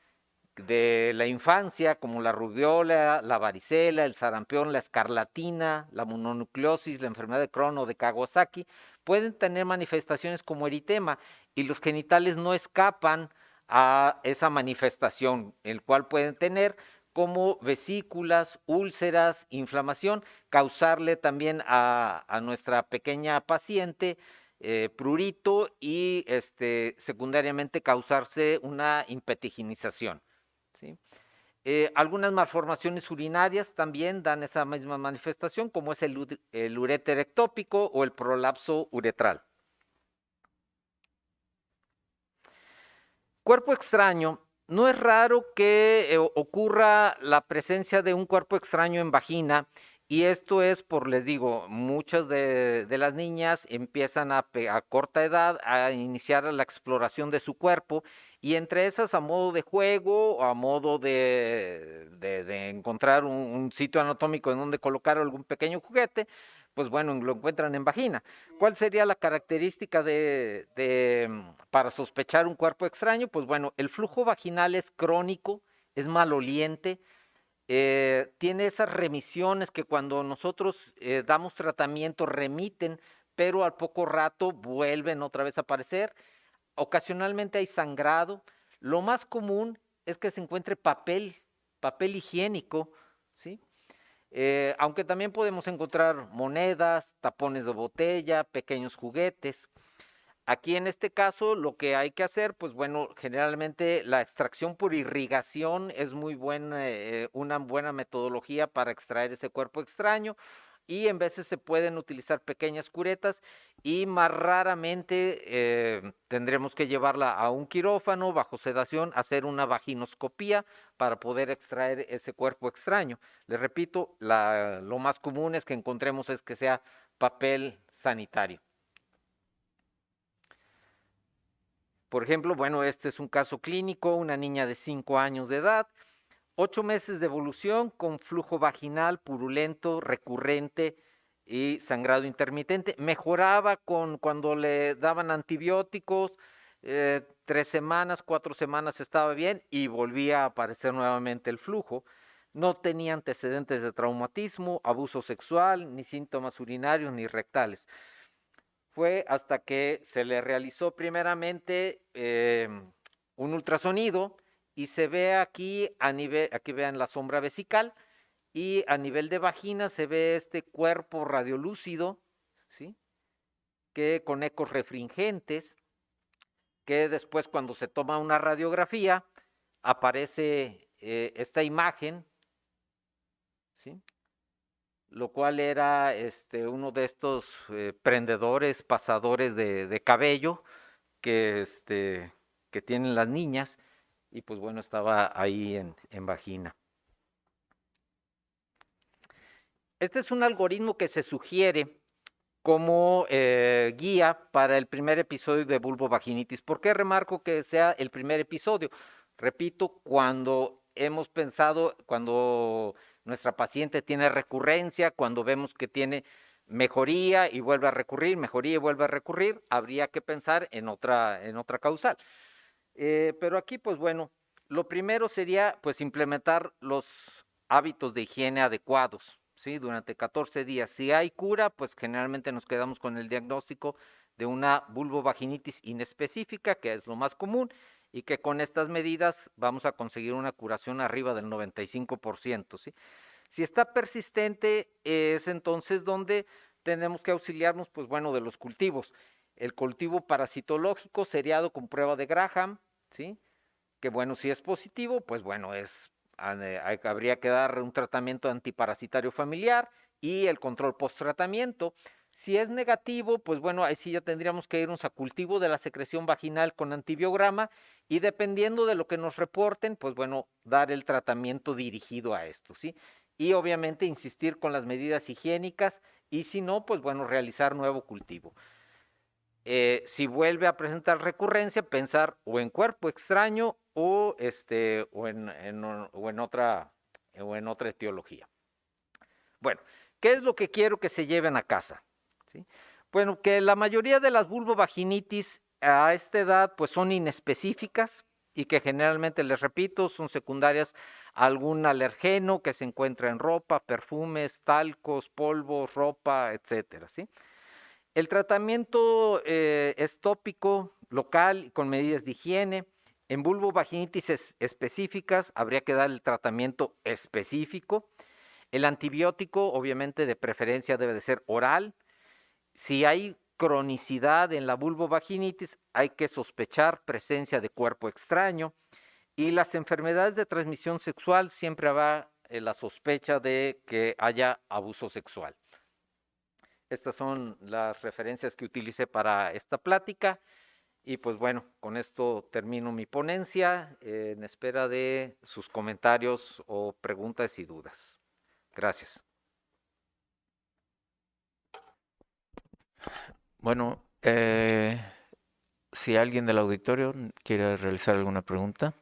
de la infancia, como la rubiola, la varicela, el sarampión, la escarlatina, la mononucleosis, la enfermedad de Crohn o de Kawasaki, pueden tener manifestaciones como eritema y los genitales no escapan a esa manifestación, el cual pueden tener como vesículas, úlceras, inflamación, causarle también a nuestra pequeña paciente prurito y secundariamente causarse una impetiginización, ¿sí? Algunas malformaciones urinarias también dan esa misma manifestación, como es el uréter ectópico o el prolapso uretral. Cuerpo extraño. No es raro que ocurra la presencia de un cuerpo extraño en vagina Y esto es les digo, muchas de las niñas empiezan a corta edad a iniciar la exploración de su cuerpo, y entre esas, a modo de juego o a modo de encontrar un sitio anatómico en donde colocar algún pequeño juguete, pues bueno, lo encuentran en vagina. ¿Cuál sería la característica para sospechar un cuerpo extraño? Pues bueno, el flujo vaginal es crónico, es maloliente, tiene esas remisiones que cuando nosotros damos tratamiento remiten, pero al poco rato vuelven otra vez a aparecer. Ocasionalmente hay sangrado. Lo más común es que se encuentre papel higiénico, ¿sí? Aunque también podemos encontrar monedas, tapones de botella, pequeños juguetes. Aquí en este caso lo que hay que hacer, pues bueno, generalmente la extracción por irrigación es muy buena, una buena metodología para extraer ese cuerpo extraño, y en veces se pueden utilizar pequeñas curetas, y más raramente tendremos que llevarla a un quirófano bajo sedación, hacer una vaginoscopía para poder extraer ese cuerpo extraño. Les repito, lo más común es que encontremos es que sea papel sanitario. Por ejemplo, bueno, este es un caso clínico, una niña de 5 años de edad, 8 meses de evolución con flujo vaginal purulento, recurrente y sangrado intermitente. Mejoraba cuando le daban antibióticos, 3 semanas, 4 semanas estaba bien y volvía a aparecer nuevamente el flujo. No tenía antecedentes de traumatismo, abuso sexual, ni síntomas urinarios ni rectales. Fue hasta que se le realizó primeramente un ultrasonido, y se ve aquí aquí vean la sombra vesical, y a nivel de vagina se ve este cuerpo radiolúcido, ¿sí? Que con ecos refringentes, que después cuando se toma una radiografía aparece esta imagen, ¿sí? Lo cual era uno de estos prendedores, pasadores de cabello que, que tienen las niñas, y pues bueno, estaba ahí en vagina. Este es un algoritmo que se sugiere como guía para el primer episodio de vulvovaginitis. ¿Por qué remarco que sea el primer episodio? Repito, cuando hemos pensado, cuando nuestra paciente tiene recurrencia, cuando vemos que tiene mejoría y vuelve a recurrir, mejoría y vuelve a recurrir, habría que pensar en otra causal. Pero aquí, pues bueno, lo primero sería pues implementar los hábitos de higiene adecuados, ¿sí? Durante 14 días. Si hay cura, pues generalmente nos quedamos con el diagnóstico de una vulvovaginitis inespecífica, que es lo más común, y que con estas medidas vamos a conseguir una curación arriba del 95%, ¿sí? Si está persistente, es entonces donde tenemos que auxiliarnos, pues bueno, de los cultivos. El cultivo parasitológico seriado con prueba de Graham, ¿sí? Que bueno, si es positivo, pues bueno, habría que dar un tratamiento antiparasitario familiar y el control post-tratamiento. Si es negativo, pues bueno, ahí sí ya tendríamos que irnos a cultivo de la secreción vaginal con antibiograma, y dependiendo de lo que nos reporten, pues bueno, dar el tratamiento dirigido a esto, ¿sí? Y obviamente insistir con las medidas higiénicas, y si no, pues bueno, realizar nuevo cultivo. Si vuelve a presentar recurrencia, pensar o en cuerpo extraño o en otra etiología. Bueno, ¿qué es lo que quiero que se lleven a casa? ¿Sí? Bueno, que la mayoría de las vulvovaginitis a esta edad pues son inespecíficas, y que generalmente, les repito, son secundarias a algún alergeno que se encuentra en ropa, perfumes, talcos, polvos, ropa, etcétera, ¿sí? El tratamiento es tópico, local, con medidas de higiene. En vulvovaginitis específicas habría que dar el tratamiento específico. El antibiótico, obviamente, de preferencia debe de ser oral. Si hay cronicidad en la vulvovaginitis, hay que sospechar presencia de cuerpo extraño. Y las enfermedades de transmisión sexual, siempre habrá la sospecha de que haya abuso sexual. Estas son las referencias que utilicé para esta plática, y pues bueno, con esto termino mi ponencia en espera de sus comentarios o preguntas y dudas. Gracias. Bueno, si alguien del auditorio quiere realizar alguna pregunta.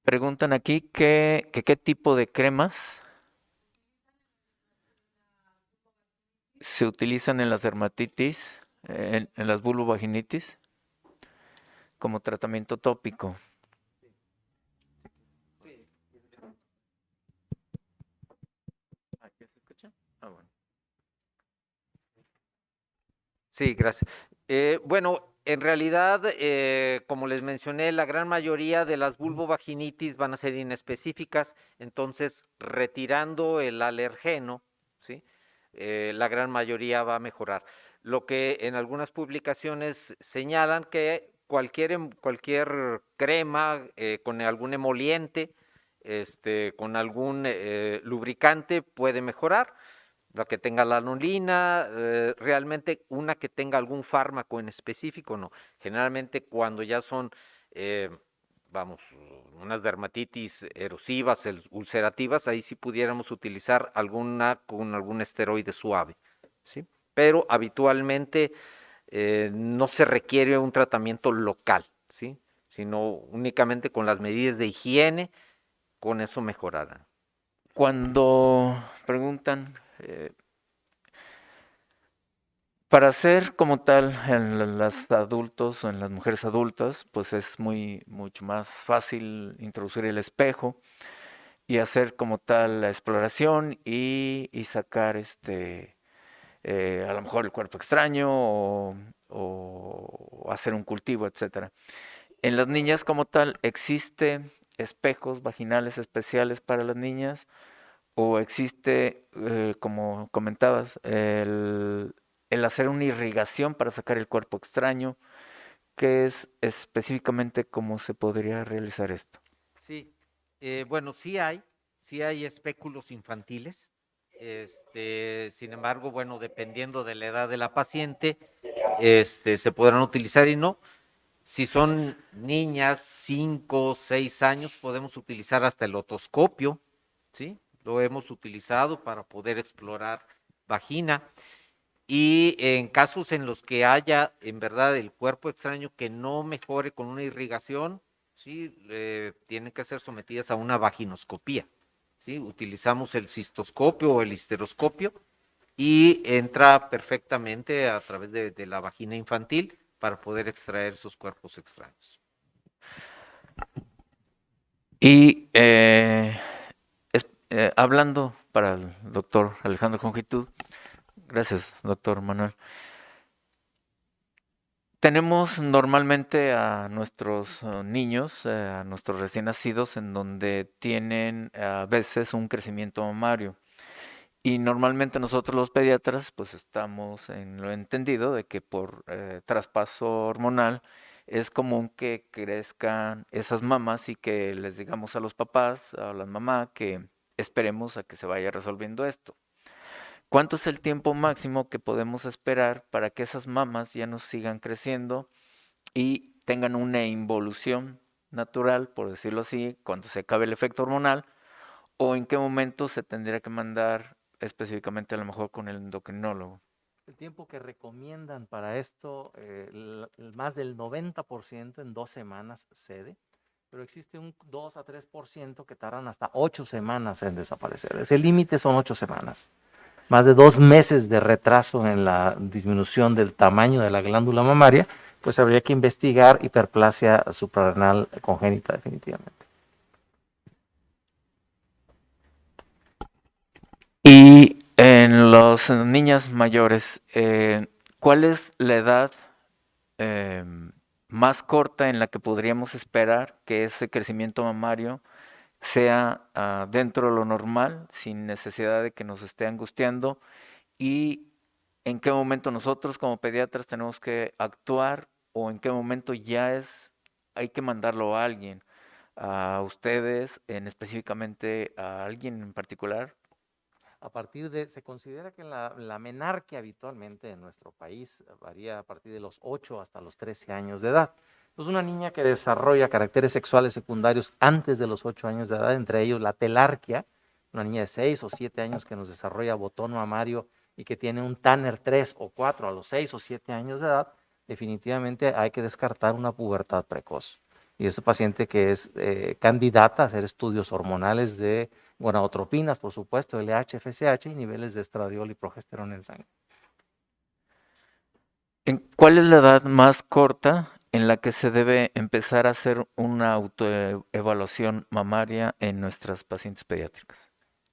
Preguntan aquí qué tipo de cremas se utilizan en las dermatitis, en las vulvovaginitis, como tratamiento tópico. ¿Ya se escucha? Bueno. Sí, gracias. Bueno, en realidad, como les mencioné, la gran mayoría de las vulvovaginitis van a ser inespecíficas, entonces retirando el alergeno, ¿sí? La gran mayoría va a mejorar. Lo que en algunas publicaciones señalan que cualquier crema con algún emoliente, con algún lubricante puede mejorar. La que tenga lanolina, realmente una que tenga algún fármaco en específico, no. Generalmente cuando ya son, vamos, unas dermatitis erosivas, ulcerativas, ahí sí pudiéramos utilizar alguna con algún esteroide suave, ¿sí? Pero habitualmente no se requiere un tratamiento local, ¿sí? Sino únicamente con las medidas de higiene, con eso mejorarán. Cuando preguntan, para hacer como tal en los adultos o en las mujeres adultas, pues es mucho más fácil introducir el espejo y hacer como tal la exploración y sacar a lo mejor el cuerpo extraño o hacer un cultivo, etcétera. En las niñas como tal, ¿existe espejos vaginales especiales para las niñas? ¿O existe, como comentabas, el hacer una irrigación para sacar el cuerpo extraño? ¿Qué es específicamente cómo se podría realizar esto? Sí, bueno, sí hay espéculos infantiles. Sin embargo, bueno, dependiendo de la edad de la paciente, se podrán utilizar y no. Si son niñas, 5, 6 años, podemos utilizar hasta el otoscopio, ¿sí? Lo hemos utilizado para poder explorar vagina. Y en casos en los que haya, en verdad, el cuerpo extraño que no mejore con una irrigación, sí, tienen que ser sometidas a una vaginoscopía, ¿sí? Utilizamos el cistoscopio o el histeroscopio y entra perfectamente a través de la vagina infantil para poder extraer esos cuerpos extraños. Y hablando para el doctor Alejandro Conjitud, gracias, doctor Manuel. Tenemos normalmente a nuestros niños, a nuestros recién nacidos, en donde tienen a veces un crecimiento mamario. Y normalmente nosotros los pediatras pues estamos en lo entendido de que por traspaso hormonal es común que crezcan esas mamas y que les digamos a los papás, a las mamás, que esperemos a que se vaya resolviendo esto. ¿Cuánto es el tiempo máximo que podemos esperar para que esas mamas ya no sigan creciendo y tengan una involución natural, por decirlo así, cuando se acabe el efecto hormonal? ¿O en qué momento se tendría que mandar específicamente a lo mejor con el endocrinólogo? El tiempo que recomiendan para esto, más del 90% en 2 semanas cede, pero existe un 2 a 3% que tardan hasta 8 semanas en desaparecer. Ese límite son 8 semanas. Más de 2 meses de retraso en la disminución del tamaño de la glándula mamaria, pues habría que investigar hiperplasia suprarrenal congénita definitivamente. Y en las niñas mayores, ¿cuál es la edad más corta en la que podríamos esperar que ese crecimiento mamario sea dentro de lo normal, sin necesidad de que nos esté angustiando? ¿Y en qué momento nosotros como pediatras tenemos que actuar o en qué momento hay que mandarlo a alguien, a ustedes, específicamente a alguien en particular? Se considera que la menarquia habitualmente en nuestro país varía a partir de los 8 hasta los 13 años de edad. Pues una niña que desarrolla caracteres sexuales secundarios antes de los 8 años de edad, entre ellos la telarquia, una niña de 6 o 7 años que nos desarrolla botón mamario y que tiene un Tanner 3 o 4 a los 6 o 7 años de edad, definitivamente hay que descartar una pubertad precoz. Y ese paciente que es candidata a hacer estudios hormonales de gonadotropinas, por supuesto, LH, FSH y niveles de estradiol y progesterona en sangre. ¿Cuál es la edad más corta en la que se debe empezar a hacer una autoevaluación mamaria en nuestras pacientes pediátricas?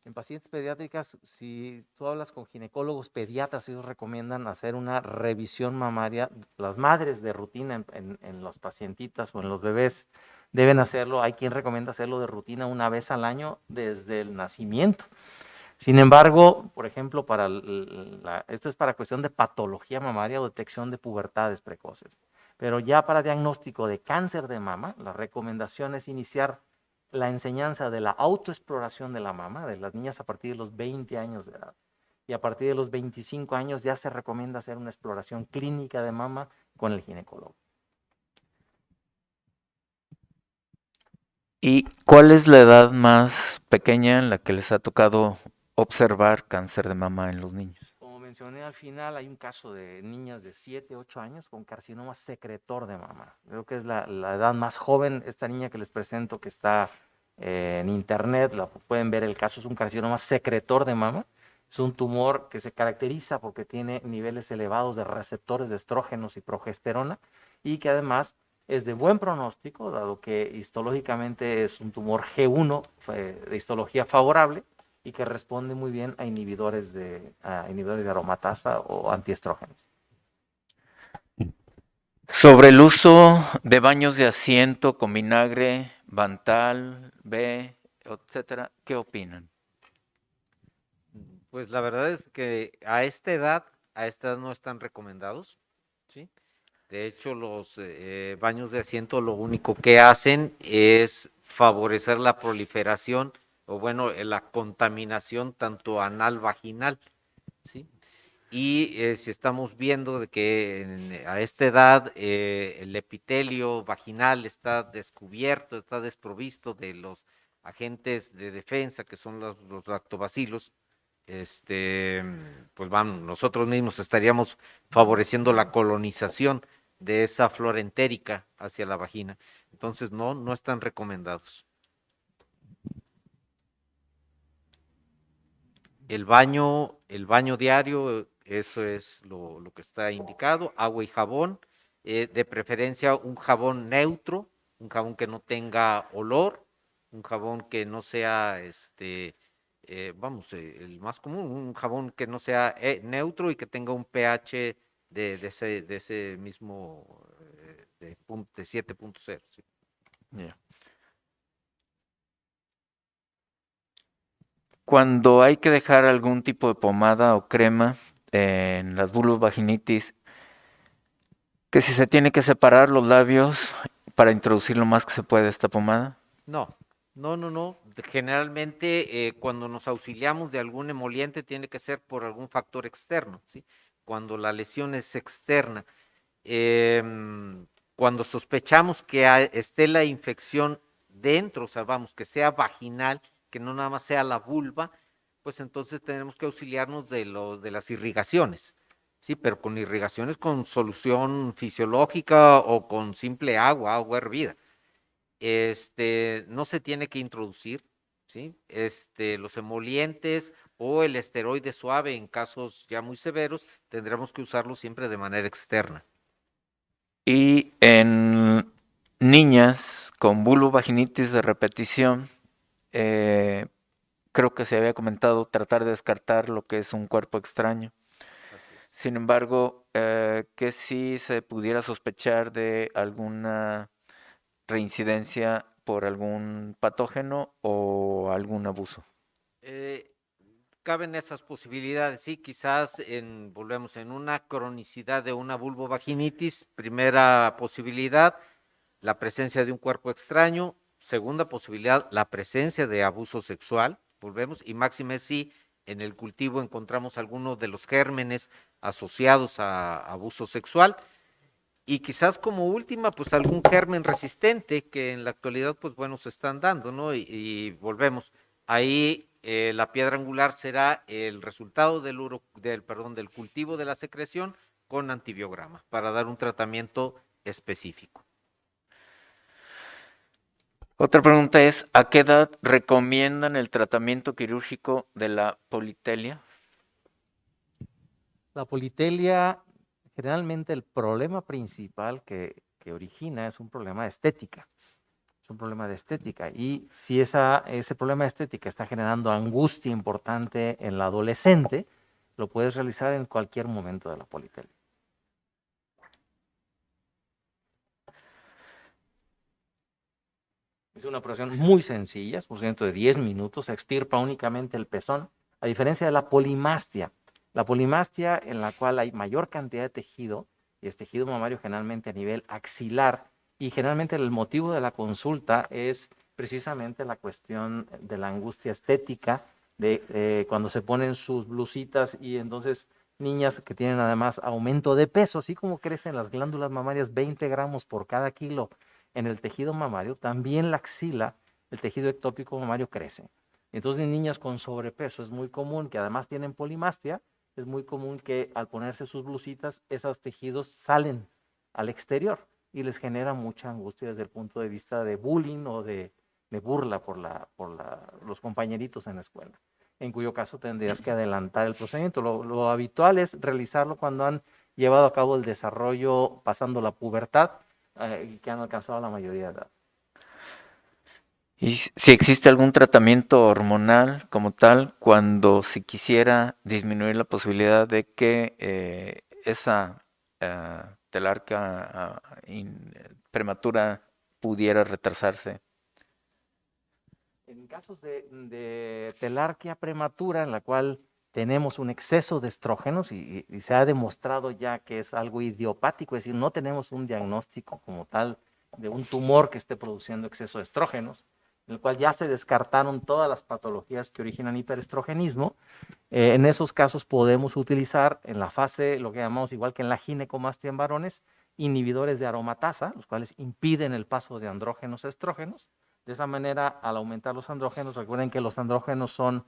En pacientes pediátricas, si tú hablas con ginecólogos pediatras, ellos recomiendan hacer una revisión mamaria. Las madres de rutina en los pacientitas o en los bebés deben hacerlo. Hay quien recomienda hacerlo de rutina una vez al año desde el nacimiento. Sin embargo, por ejemplo, esto es para cuestión de patología mamaria o detección de pubertades precoces. Pero ya para diagnóstico de cáncer de mama, la recomendación es iniciar la enseñanza de la autoexploración de la mama de las niñas a partir de los 20 años de edad. Y a partir de los 25 años ya se recomienda hacer una exploración clínica de mama con el ginecólogo. ¿Y cuál es la edad más pequeña en la que les ha tocado observar cáncer de mama en los niños? Como mencioné al final, hay un caso de niñas de 7, 8 años con carcinoma secretor de mama. Creo que es la edad más joven. Esta niña que les presento, que está en internet, la pueden ver el caso, es un carcinoma secretor de mama. Es un tumor que se caracteriza porque tiene niveles elevados de receptores de estrógenos y progesterona y que además es de buen pronóstico, dado que histológicamente es un tumor G1 de histología favorable y que responde muy bien a inhibidores de aromatasa o antiestrógenos. Sobre el uso de baños de asiento con vinagre, Bantal, B, etcétera, ¿qué opinan? Pues la verdad es que a esta edad no están recomendados, ¿sí? De hecho, los baños de asiento lo único que hacen es favorecer la proliferación o bueno, la contaminación tanto anal vaginal, ¿sí? Y si estamos viendo de que a esta edad el epitelio vaginal está descubierto, está desprovisto de los agentes de defensa que son los lactobacilos, pues vamos, nosotros mismos estaríamos favoreciendo la colonización de esa flora entérica hacia la vagina. Entonces, no están recomendados. El baño diario, eso es lo que está indicado, agua y jabón, de preferencia un jabón neutro, un jabón que no tenga olor, un jabón que no sea, el más común, un jabón que no sea neutro y que tenga un pH de ese mismo, de 7.0. ¿Sí? Yeah. Cuando hay que dejar algún tipo de pomada o crema en las vulvovaginitis, que si se tiene que separar los labios para introducir lo más que se puede esta pomada. No. Generalmente cuando nos auxiliamos de algún emoliente tiene que ser por algún factor externo, ¿sí? Cuando la lesión es externa. Cuando sospechamos que esté la infección dentro, o sea, vamos, que sea vaginal, que no nada más sea la vulva, pues entonces tenemos que auxiliarnos de las irrigaciones, ¿sí? Pero con irrigaciones con solución fisiológica o con simple agua hervida. No se tiene que introducir, ¿sí? Los emolientes o el esteroide suave en casos ya muy severos, tendremos que usarlo siempre de manera externa. Y en niñas con vulvovaginitis de repetición, creo que se había comentado tratar de descartar lo que es un cuerpo extraño. Así es. Sin embargo, que sí se pudiera sospechar de alguna reincidencia por algún patógeno o algún abuso. Caben esas posibilidades, sí, quizás volvemos en una cronicidad de una vulvovaginitis, primera posibilidad, la presencia de un cuerpo extraño, segunda posibilidad, la presencia de abuso sexual, volvemos, y máxime si en el cultivo encontramos algunos de los gérmenes asociados a abuso sexual, y quizás como última, pues algún germen resistente que en la actualidad, pues bueno, se están dando, ¿no? Y volvemos, Ahí la piedra angular será el resultado del cultivo de la secreción con antibiograma para dar un tratamiento específico. Otra pregunta es, ¿a qué edad recomiendan el tratamiento quirúrgico de la politelia? La politelia, generalmente el problema principal que origina es un problema de estética. Es un problema de estética. Y si ese problema de estética está generando angustia importante en la adolescente, lo puedes realizar en cualquier momento de la politelia. Es una operación muy sencilla, es un procedimiento de 10 minutos, se extirpa únicamente el pezón, a diferencia de la polimastia. La polimastia, en la cual hay mayor cantidad de tejido, y es tejido mamario generalmente a nivel axilar, y generalmente el motivo de la consulta es precisamente la cuestión de la angustia estética, de cuando se ponen sus blusitas y entonces niñas que tienen además aumento de peso, así como crecen las glándulas mamarias 20 gramos por cada kilo en el tejido mamario, también la axila, el tejido ectópico mamario crece. Entonces en niñas con sobrepeso es muy común que además tienen polimastia, es muy común que al ponerse sus blusitas, esos tejidos salen al exterior y les genera mucha angustia desde el punto de vista de bullying o de burla por los compañeritos en la escuela, en cuyo caso tendrías que adelantar el procedimiento. Lo habitual es realizarlo cuando han llevado a cabo el desarrollo pasando la pubertad y que han alcanzado la mayoría de edad. ¿Y si existe algún tratamiento hormonal como tal cuando se quisiera disminuir la posibilidad de que esa telarquía prematura pudiera retrasarse? En casos de telarquía prematura, en la cual tenemos un exceso de estrógenos y se ha demostrado ya que es algo idiopático, es decir, no tenemos un diagnóstico como tal de un tumor que esté produciendo exceso de estrógenos, en el cual ya se descartaron todas las patologías que originan hiperestrogenismo. En esos casos podemos utilizar en la fase, lo que llamamos igual que en la ginecomastia en varones, inhibidores de aromatasa, los cuales impiden el paso de andrógenos a estrógenos. De esa manera, al aumentar los andrógenos, recuerden que los andrógenos son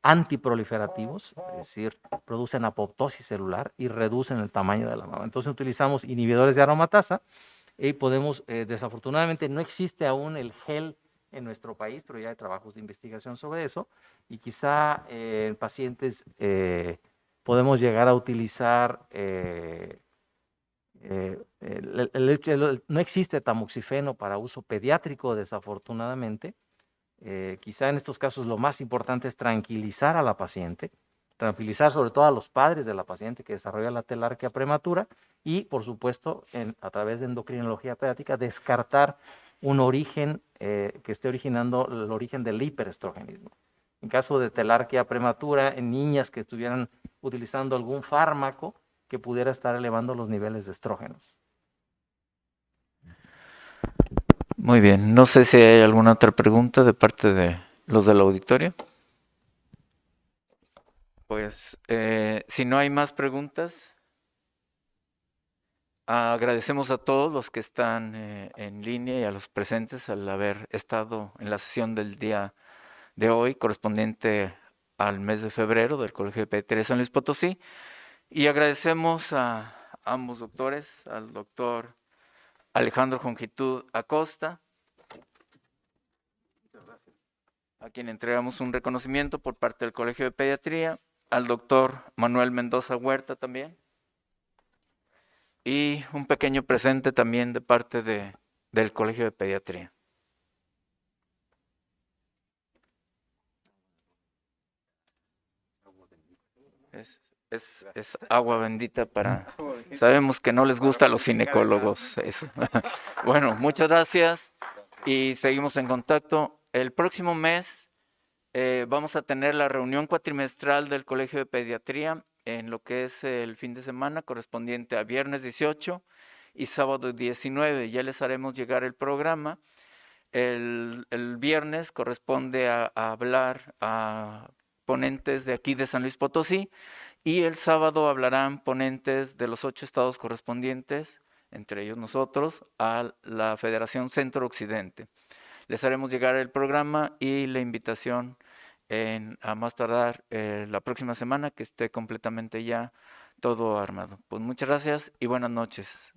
antiproliferativos, es decir, producen apoptosis celular y reducen el tamaño de la mama. Entonces utilizamos inhibidores de aromatasa y podemos, desafortunadamente no existe aún el gel en nuestro país, pero ya hay trabajos de investigación sobre eso y quizá en pacientes podemos llegar a utilizar no existe tamoxifeno para uso pediátrico, desafortunadamente. Quizá en estos casos lo más importante es tranquilizar a la paciente, tranquilizar sobre todo a los padres de la paciente que desarrolla la telarquía prematura y, por supuesto, a través de endocrinología pediátrica, descartar un origen que esté originando el origen del hiperestrogenismo. En caso de telarquía prematura, en niñas que estuvieran utilizando algún fármaco que pudiera estar elevando los niveles de estrógenos. Muy bien, no sé si hay alguna otra pregunta de parte de los del auditorio. Pues si no hay más preguntas, agradecemos a todos los que están en línea y a los presentes al haber estado en la sesión del día de hoy correspondiente al mes de febrero del Colegio de Pediatría de San Luis Potosí. Y agradecemos a ambos doctores, al doctor Alejandro Jongitud Acosta, a quien entregamos un reconocimiento por parte del Colegio de Pediatría, al doctor Manuel Mendoza Huerta también, y un pequeño presente también de parte del Colegio de Pediatría. Es agua bendita para... Sabemos que no les gusta a los ginecólogos eso. Bueno, muchas gracias y seguimos en contacto. El próximo mes vamos a tener la reunión cuatrimestral del Colegio de Pediatría en lo que es el fin de semana correspondiente a viernes 18 y sábado 19. Ya les haremos llegar el programa. El viernes corresponde a hablar a ponentes de aquí de San Luis Potosí y el sábado hablarán ponentes de los 8 estados correspondientes, entre ellos nosotros, a la Federación Centro Occidente. Les haremos llegar el programa y la invitación a más tardar la próxima semana, que esté completamente ya todo armado. Pues muchas gracias y buenas noches.